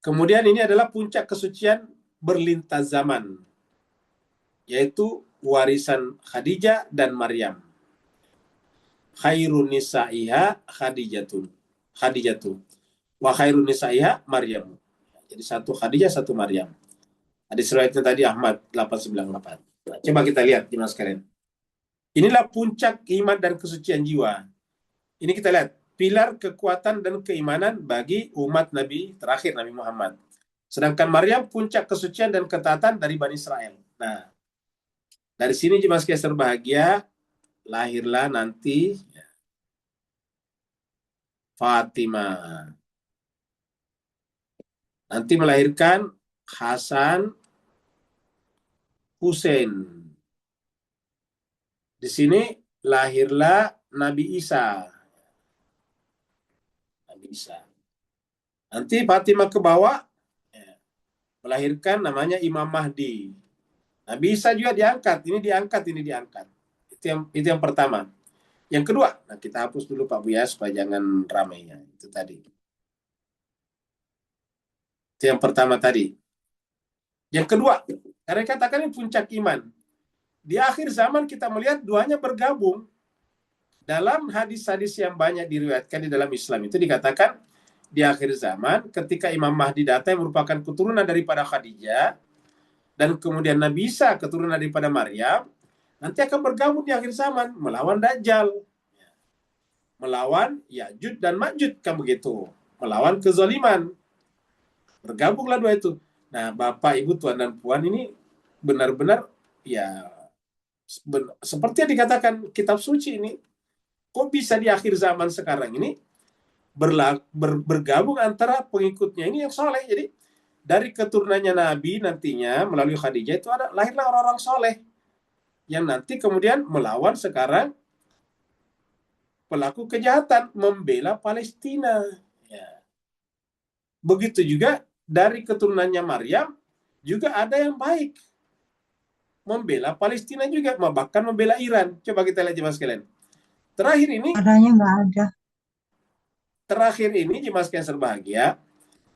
Kemudian ini adalah puncak kesucian berlintas zaman, yaitu warisan Khadijah dan Maryam. Khairun nisa'iha Khadijatun. Wa khairun nisa'iha Maryam. Jadi satu Khadijah, satu Maryam. Hadis riwayatnya tadi Ahmad 898. Nah, coba kita lihat jemaah sekalian. Inilah puncak iman dan kesucian jiwa. Ini kita lihat pilar kekuatan dan keimanan bagi umat Nabi terakhir, Nabi Muhammad. Sedangkan Maryam puncak kesucian dan ketaatan dari Bani Israel. Nah, dari sini jemaah sekalian berbahagia, lahirlah nanti Fatimah. Nanti melahirkan Hasan, Husain. Di sini lahirlah Nabi Isa. Nanti Fatimah ke bawah melahirkan namanya Imam Mahdi. Nabi Isa juga diangkat, ini diangkat. Itu yang pertama. Yang kedua, nah kita hapus dulu Pak Buya supaya jangan ramainya. Itu tadi. Itu yang pertama tadi. Yang kedua, karena katakan ini puncak iman. Di akhir zaman kita melihat duanya bergabung. Dalam hadis-hadis yang banyak diriwayatkan di dalam Islam itu dikatakan di akhir zaman ketika Imam Mahdi datang yang merupakan keturunan daripada Khadijah dan kemudian Nabi Isa keturunan daripada Maryam, nanti akan bergabung di akhir zaman melawan Dajjal, melawan Ya'juj dan Ma'juj, kan begitu, melawan kezaliman. Bergabunglah dua itu. Nah, Bapak, Ibu, Tuan dan Puan, ini benar-benar ya seperti yang dikatakan kitab suci ini. Kok bisa di akhir zaman sekarang ini bergabung antara pengikutnya ini yang soleh. Jadi dari keturunannya Nabi nantinya melalui Khadijah itu lahirlah orang-orang soleh yang nanti kemudian melawan sekarang pelaku kejahatan, membela Palestina. Ya. Begitu juga dari keturunannya Maryam juga ada yang baik, membela Palestina juga, bahkan membela Iran. Coba kita lihat jemaah sekalian. Adanya nggak ada. Terakhir ini jemaah sekalian berbahagia,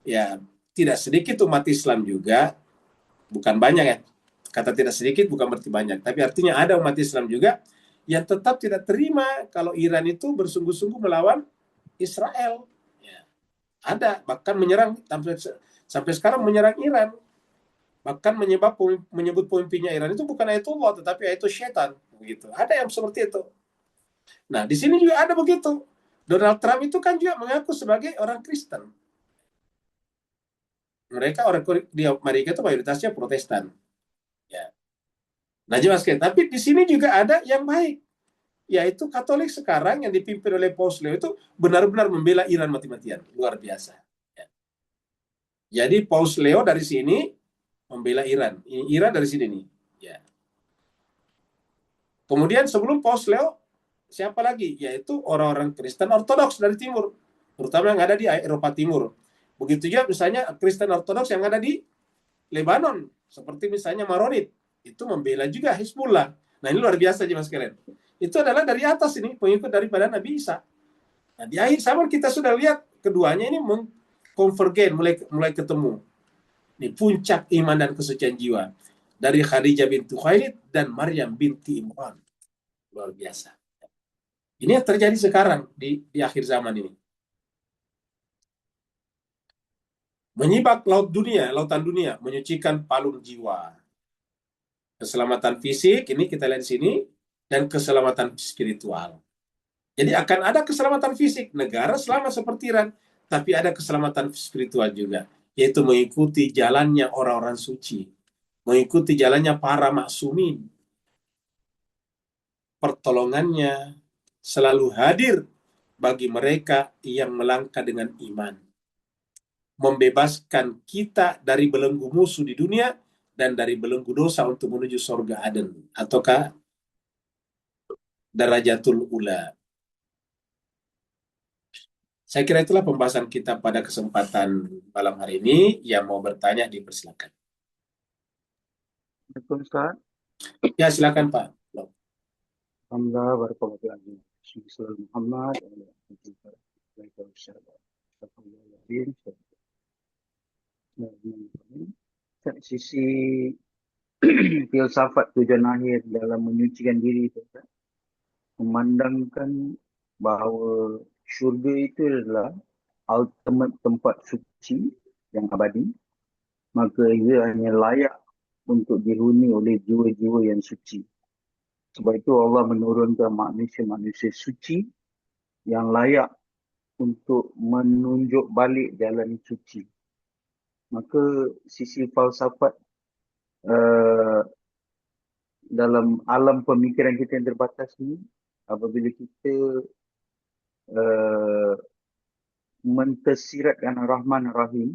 ya tidak sedikit umat Islam juga, bukan banyak ya. Kata tidak sedikit bukan berarti banyak, tapi artinya ada umat Islam juga yang tetap tidak terima kalau Iran itu bersungguh-sungguh melawan Israel. Ya. Ada, bahkan menyerang sampai sekarang menyerang Iran. Bahkan menyebut pemimpinnya Iran itu bukan Ayatullah, tetapi itu syaitan. Begitu. Ada yang seperti itu. Nah, di sini juga ada begitu. Donald Trump itu kan juga mengaku sebagai orang Kristen. Mereka orang di Amerika itu mayoritasnya Protestan. Ya. Nah, jelas kan. Tapi di sini juga ada yang baik, yaitu Katolik sekarang yang dipimpin oleh Paus Leo itu benar-benar membela Iran mati-matian, luar biasa. Ya. Jadi Paus Leo dari sini membela Iran, Iran dari sini nih. Ya. Kemudian sebelum Paus Leo siapa lagi? Yaitu orang-orang Kristen Ortodoks dari timur, terutama yang ada di Eropa Timur. Begitu juga misalnya Kristen Ortodoks yang ada di Lebanon, seperti misalnya Maronit, itu membela juga Hizbullah. Nah, ini luar biasa aja mas kalian. Itu adalah dari atas ini, pengikut daripada Nabi Isa. Nah, di akhir zaman kita sudah lihat keduanya ini konvergen, mulai ketemu. Ini puncak iman dan kesucian jiwa dari Khadijah binti Khuwailid dan Maryam binti Imran. Luar biasa. Ini yang terjadi sekarang di akhir zaman ini. Menyibak lautan dunia, menyucikan palung jiwa. Keselamatan fisik, ini kita lihat di sini, dan keselamatan spiritual. Jadi akan ada keselamatan fisik, negara selamat seperti Iran, tapi ada keselamatan spiritual juga, yaitu mengikuti jalannya orang-orang suci, mengikuti jalannya para maksumin. Pertolongannya selalu hadir bagi mereka yang melangkah dengan iman, membebaskan kita dari belenggu musuh di dunia dan dari belenggu dosa untuk menuju surga Aden ataukah Darajatul Ula. Saya kira itulah pembahasan kita pada kesempatan malam hari ini. Yang mau bertanya dipersilakan. Assalamualaikum Ustaz. Ya silakan Pak. Alhamdulillah warahmatullahi wabarakatuh. Muhammad sisi filsafat tujuan akhir dalam menyucikan diri itu, memandangkan bahawa syurga itu adalah ultimate tempat suci yang abadi, maka ia hanya layak untuk dihuni oleh jiwa-jiwa yang suci. Sebab itu Allah menurunkan manusia-manusia suci yang layak untuk menunjuk balik jalan suci. Maka sisi falsafat dalam alam pemikiran kita yang terbatas ini, apabila kita mentesiratkan Ar-Rahman Ar-Rahim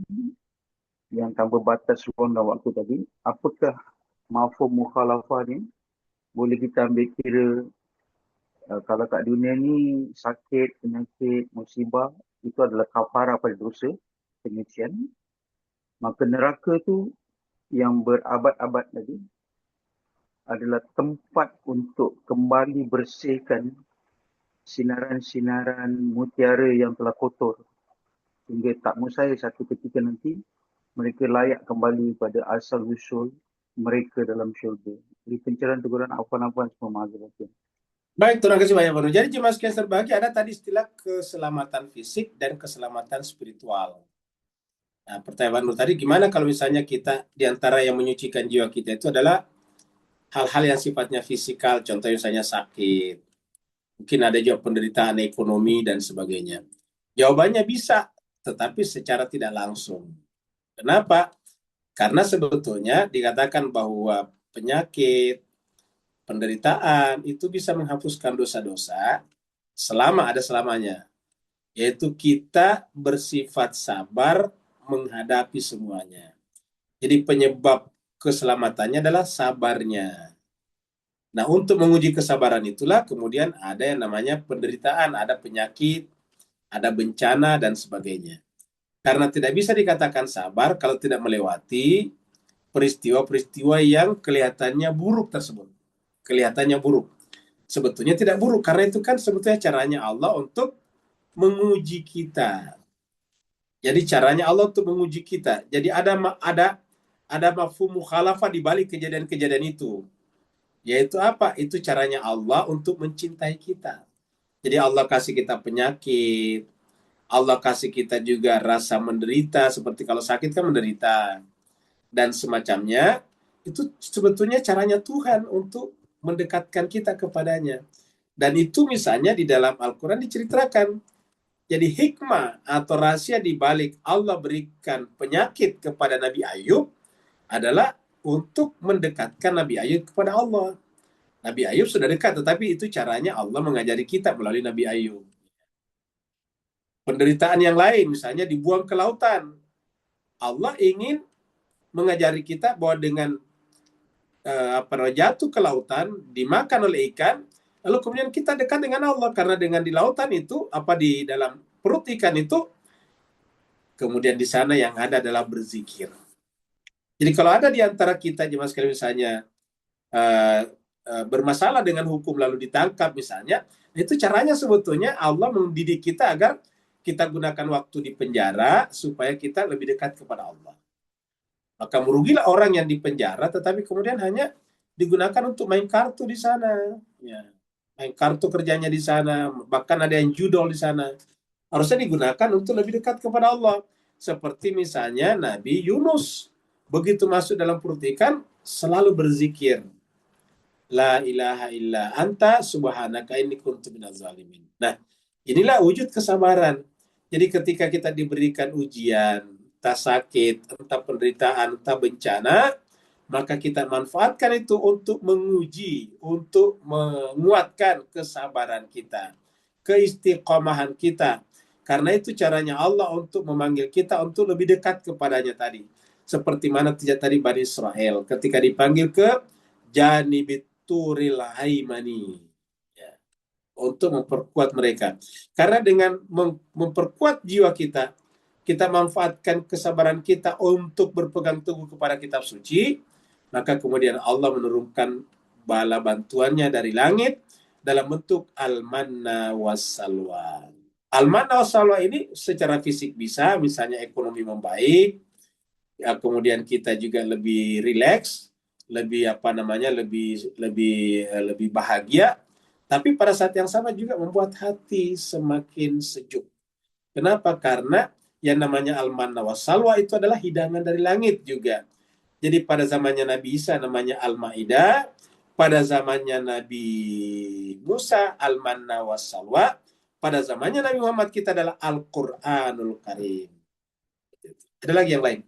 yang tanpa batas ruang dan waktu tadi, apakah mafhum mukhalafah ni boleh kita ambil kira kalau kat dunia ni sakit, penyakit, musibah itu adalah kafarah pada dosa, penyucian. Maka neraka tu yang berabad-abad tadi adalah tempat untuk kembali bersihkan sinaran-sinaran mutiara yang telah kotor. Sehingga tak mustahil satu ketika nanti mereka layak kembali pada asal usul mereka dalam syurga. Jadi pencerahan teguran afwan-afwan semua maaf. Baik, terima kasih banyak Pak Nur. Jadi jemaah sekalian terbagi ada tadi istilah keselamatan fisik dan keselamatan spiritual. Nah, pertanyaan Pak Nur tadi gimana kalau misalnya kita diantara yang menyucikan jiwa kita itu adalah hal-hal yang sifatnya fisikal, contohnya misalnya sakit, mungkin ada juga penderitaan ekonomi dan sebagainya. Jawabannya bisa, tetapi secara tidak langsung. Kenapa? Karena sebetulnya dikatakan bahwa penyakit, penderitaan itu bisa menghapuskan dosa-dosa selama ada selamanya. Yaitu kita bersifat sabar menghadapi semuanya. Jadi penyebab keselamatannya adalah sabarnya. Nah, untuk menguji kesabaran itulah kemudian ada yang namanya penderitaan, ada penyakit, ada bencana, dan sebagainya. Karena tidak bisa dikatakan sabar kalau tidak melewati peristiwa-peristiwa yang kelihatannya buruk tersebut. Kelihatannya buruk. Sebetulnya tidak buruk, karena itu kan sebetulnya caranya Allah untuk menguji kita. Jadi caranya Allah untuk menguji kita. Jadi ada mafhum mukhalafah di balik kejadian-kejadian itu. Yaitu apa? Itu caranya Allah untuk mencintai kita. Jadi Allah kasih kita penyakit, Allah kasih kita juga rasa menderita, seperti kalau sakit kan menderita, dan semacamnya. Itu sebetulnya caranya Tuhan untuk mendekatkan kita kepadanya. Dan itu misalnya di dalam Al-Quran diceritakan. Jadi hikmah atau rahasia di balik Allah berikan penyakit kepada Nabi Ayub adalah untuk mendekatkan Nabi Ayub kepada Allah. Nabi Ayub sudah dekat, tetapi itu caranya Allah mengajari kita melalui Nabi Ayub. Penderitaan yang lain, misalnya dibuang ke lautan. Allah ingin mengajari kita bahwa dengan jatuh ke lautan, dimakan oleh ikan, lalu kemudian kita dekat dengan Allah. Karena dengan di lautan itu, di dalam perut ikan itu, kemudian di sana yang ada adalah berzikir. Jadi kalau ada di antara kita, jemaah sekalian, misalnya bermasalah dengan hukum lalu ditangkap misalnya, itu caranya sebetulnya Allah mendidik kita agar kita gunakan waktu di penjara supaya kita lebih dekat kepada Allah. Maka merugilah orang yang di penjara tetapi kemudian hanya digunakan untuk main kartu di sana, ya. Main kartu kerjanya di sana, bahkan ada yang judol di sana. Harusnya digunakan untuk lebih dekat kepada Allah. Seperti misalnya Nabi Yunus, begitu masuk dalam perut ikan selalu berzikir, La ilaha illa anta subhanaka inni kuntu minaz zalimin. Nah, inilah wujud kesabaran. Jadi ketika kita diberikan ujian, entah sakit, entah penderitaan, entah bencana, maka kita manfaatkan itu untuk menguji, untuk menguatkan kesabaran kita, keistiqomahan kita. Karena itu caranya Allah untuk memanggil kita untuk lebih dekat kepadanya tadi. Seperti mana tadi Bani Israel ketika dipanggil ke Janibit Turil Haimani, ya, untuk memperkuat mereka. Karena dengan memperkuat jiwa kita, kita manfaatkan kesabaran kita untuk berpegang teguh kepada kitab suci, maka kemudian Allah menurunkan bala bantuannya dari langit dalam bentuk al-manna was-salwa. Al-manna was-salwa ini secara fisik bisa, misalnya ekonomi membaik, ya, kemudian kita juga lebih rileks, lebih lebih bahagia, tapi pada saat yang sama juga membuat hati semakin sejuk. Kenapa? Karena yang namanya al-manna was-salwa itu adalah hidangan dari langit juga. Jadi pada zamannya Nabi Isa namanya al-Maidah, pada zamannya Nabi Musa al-manna was-salwa, pada zamannya Nabi Muhammad kita adalah Al-Qur'anul Karim. Ada lagi yang lain?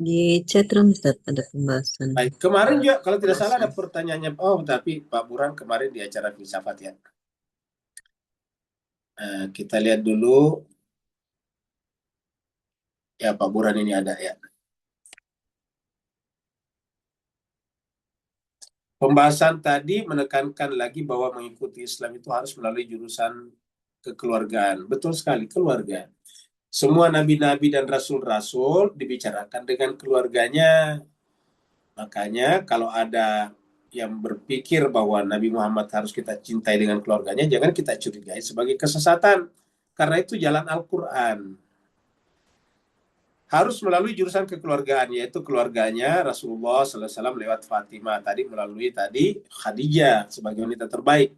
Di chatroom Ustaz ada pembahasan. Baik, kemarin juga kalau tidak salah ada pertanyaannya. Oh, tapi Pak Buran kemarin di acara filsafat ya. Kita lihat dulu. Ya, Pak Buran ini ada ya. Pembahasan tadi menekankan lagi bahwa mengikuti Islam itu harus melalui jurusan kekeluargaan. Betul sekali, keluarga. Semua nabi-nabi dan rasul-rasul dibicarakan dengan keluarganya. Makanya kalau ada yang berpikir bahwa Nabi Muhammad harus kita cintai dengan keluarganya, jangan kita curigai sebagai kesesatan. Karena itu jalan Al-Quran. Harus melalui jurusan kekeluargaan, yaitu keluarganya Rasulullah SAW lewat Fatimah. Tadi melalui Khadijah sebagai wanita terbaik.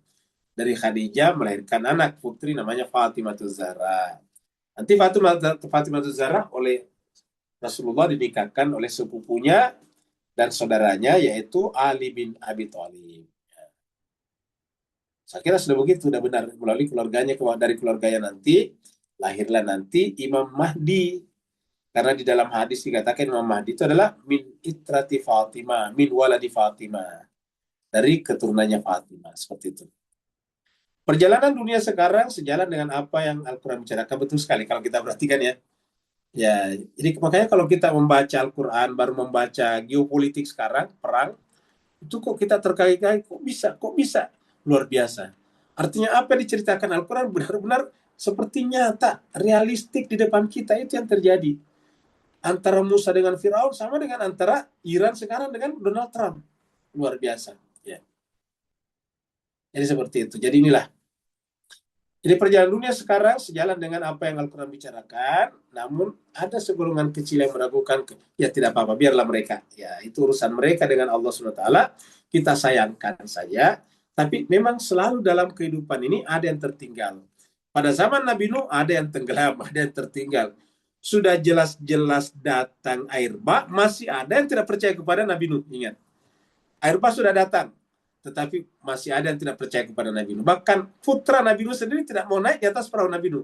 Dari Khadijah melahirkan anak putri namanya Fatimah Zahra. Nanti Fatimah Zahra oleh Rasulullah dinikahkan oleh sepupunya dan saudaranya yaitu Ali bin Abi Thalib. Saya kira sudah begitu, sudah benar. Melalui keluarganya, dari keluarganya nanti lahirlah nanti Imam Mahdi. Karena di dalam hadis dikatakan Imam Mahdi itu adalah min itrati Fatimah, min waladi Fatimah, dari keturunannya Fatimah, seperti itu. Perjalanan dunia sekarang sejalan dengan apa yang Al-Quran bicarakan, betul sekali kalau kita perhatikan ya. Ya, jadi makanya kalau kita membaca Al-Quran, baru membaca geopolitik sekarang, perang, itu kok kita terkait-kait, kok bisa, luar biasa. Artinya apa yang diceritakan Al-Quran benar-benar seperti nyata, realistik di depan kita, itu yang terjadi. Antara Musa dengan Firaun sama dengan antara Iran sekarang dengan Donald Trump. Luar biasa. Ya. Jadi seperti itu. Jadi perjalanan dunia sekarang sejalan dengan apa yang Al-Quran bicarakan, namun ada segolongan kecil yang meragukan, ya tidak apa-apa, biarlah mereka. Ya, itu urusan mereka dengan Allah SWT, kita sayangkan saja, tapi memang selalu dalam kehidupan ini ada yang tertinggal. Pada zaman Nabi Nuh ada yang tenggelam, ada yang tertinggal. Sudah jelas-jelas datang air bah, masih ada yang tidak percaya kepada Nabi Nuh. Ingat, air bah sudah datang, tetapi masih ada yang tidak percaya kepada Nabi Nuh. Bahkan putra Nabi Nuh sendiri tidak mau naik di atas perahu Nabi Nuh.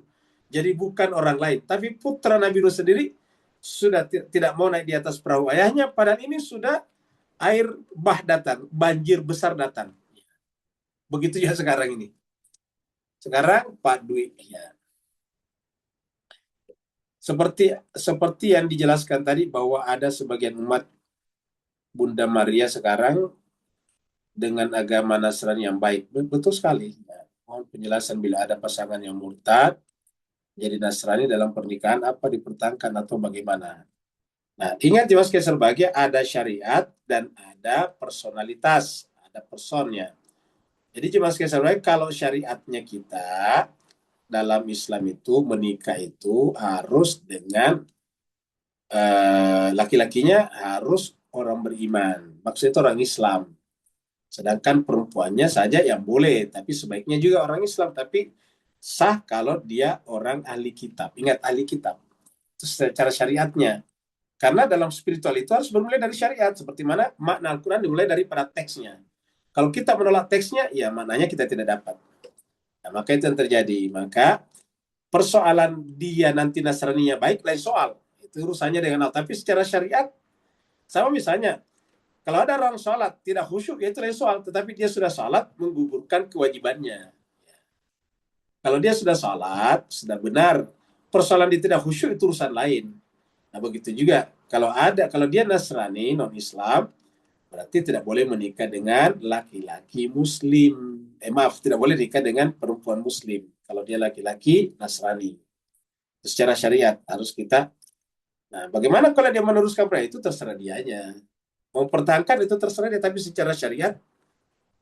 Jadi bukan orang lain, tapi putra Nabi Nuh sendiri sudah tidak mau naik di atas perahu ayahnya, padahal ini sudah air bah datang, banjir besar datang. Begitu ya sekarang ini. Sekarang Pak Dwi, ya. Seperti yang dijelaskan tadi bahwa ada sebagian umat Bunda Maria sekarang dengan agama Nasrani yang baik. Betul sekali. Ya. Mohon penjelasan bila ada pasangan yang murtad jadi Nasrani dalam pernikahan, apa dipertahankan atau bagaimana? Nah, ingat Mas Kesel Bahagia, ada syariat dan ada personalitas, ada personnya. Jadi Mas Kesel Bahagia, kalau syariatnya kita dalam Islam itu menikah itu harus dengan laki-lakinya harus orang beriman, maksudnya itu orang Islam. Sedangkan perempuannya saja yang boleh, tapi sebaiknya juga orang Islam, tapi sah kalau dia orang ahli kitab. Ingat, ahli kitab. Itu secara syariatnya. Karena dalam spiritual itu harus bermulai dari syariat, seperti mana makna Al-Quran dimulai daripada teksnya. Kalau kita menolak teksnya, ya maknanya kita tidak dapat. Nah, maka itu yang terjadi. Maka persoalan dia nanti Nasraninya baik, lain soal. Itu urusannya dengan Allah. Tapi secara syariat, sama misalnya, kalau ada orang sholat tidak khusyuk, ya itu lain soal. Tetapi dia sudah sholat, menggugurkan kewajibannya. Kalau dia sudah sholat, sudah benar, persoalan dia tidak khusyuk itu urusan lain. Nah begitu juga, kalau dia Nasrani, non-Islam, berarti tidak boleh menikah dengan laki-laki Muslim. Tidak boleh nikah dengan perempuan Muslim. Kalau dia laki-laki Nasrani. Secara syariat harus kita. Nah, bagaimana kalau dia meneruskan perintah itu terserah dianya. Mempertahankan itu terserah dia, tapi secara syariat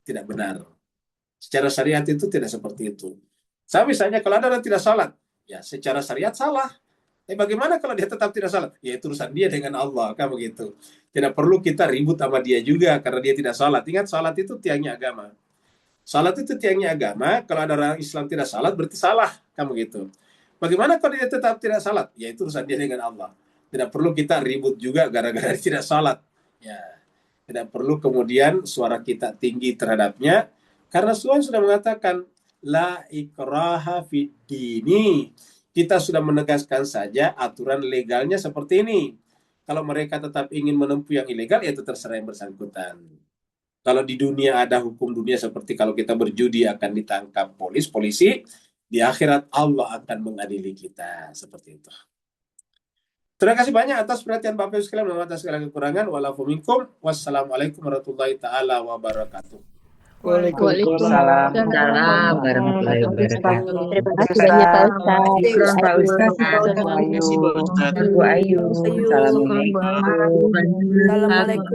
tidak benar. Secara syariat itu tidak seperti itu. Sama misalnya kalau ada orang tidak salat, ya secara syariat salah. Bagaimana kalau dia tetap tidak salat? Ya itu urusan dia dengan Allah, kan begitu. Tidak perlu kita ribut sama dia juga karena dia tidak salat. Ingat, salat itu tiangnya agama. Salat itu tiangnya agama. Kalau ada orang Islam tidak salat berarti salah, kan begitu. Bagaimana kalau dia tetap tidak salat? Ya itu urusan dia dengan Allah. Tidak perlu kita ribut juga gara-gara tidak salat. Ya, tidak perlu kemudian suara kita tinggi terhadapnya karena Tuhan sudah mengatakan la ikraha fid dini. Kita sudah menegaskan saja aturan legalnya seperti ini. Kalau mereka tetap ingin menempuh yang ilegal, ya itu terserah yang bersangkutan. Kalau di dunia ada hukum dunia seperti kalau kita berjudi akan ditangkap polisi, di akhirat Allah akan mengadili kita. Seperti itu. Terima kasih banyak atas perhatian Bapak Ibu sekalian, atas segala kekurangan. Wassalamualaikum warahmatullahi taala wabarakatuh. Waalaikumsalam warahmatullahi wabarakatuh. Terima kasih banyak Pak Ustaz. Pak Ustaz. Terima kasih Bu Ayu. Assalamualaikum. Assalamualaikum.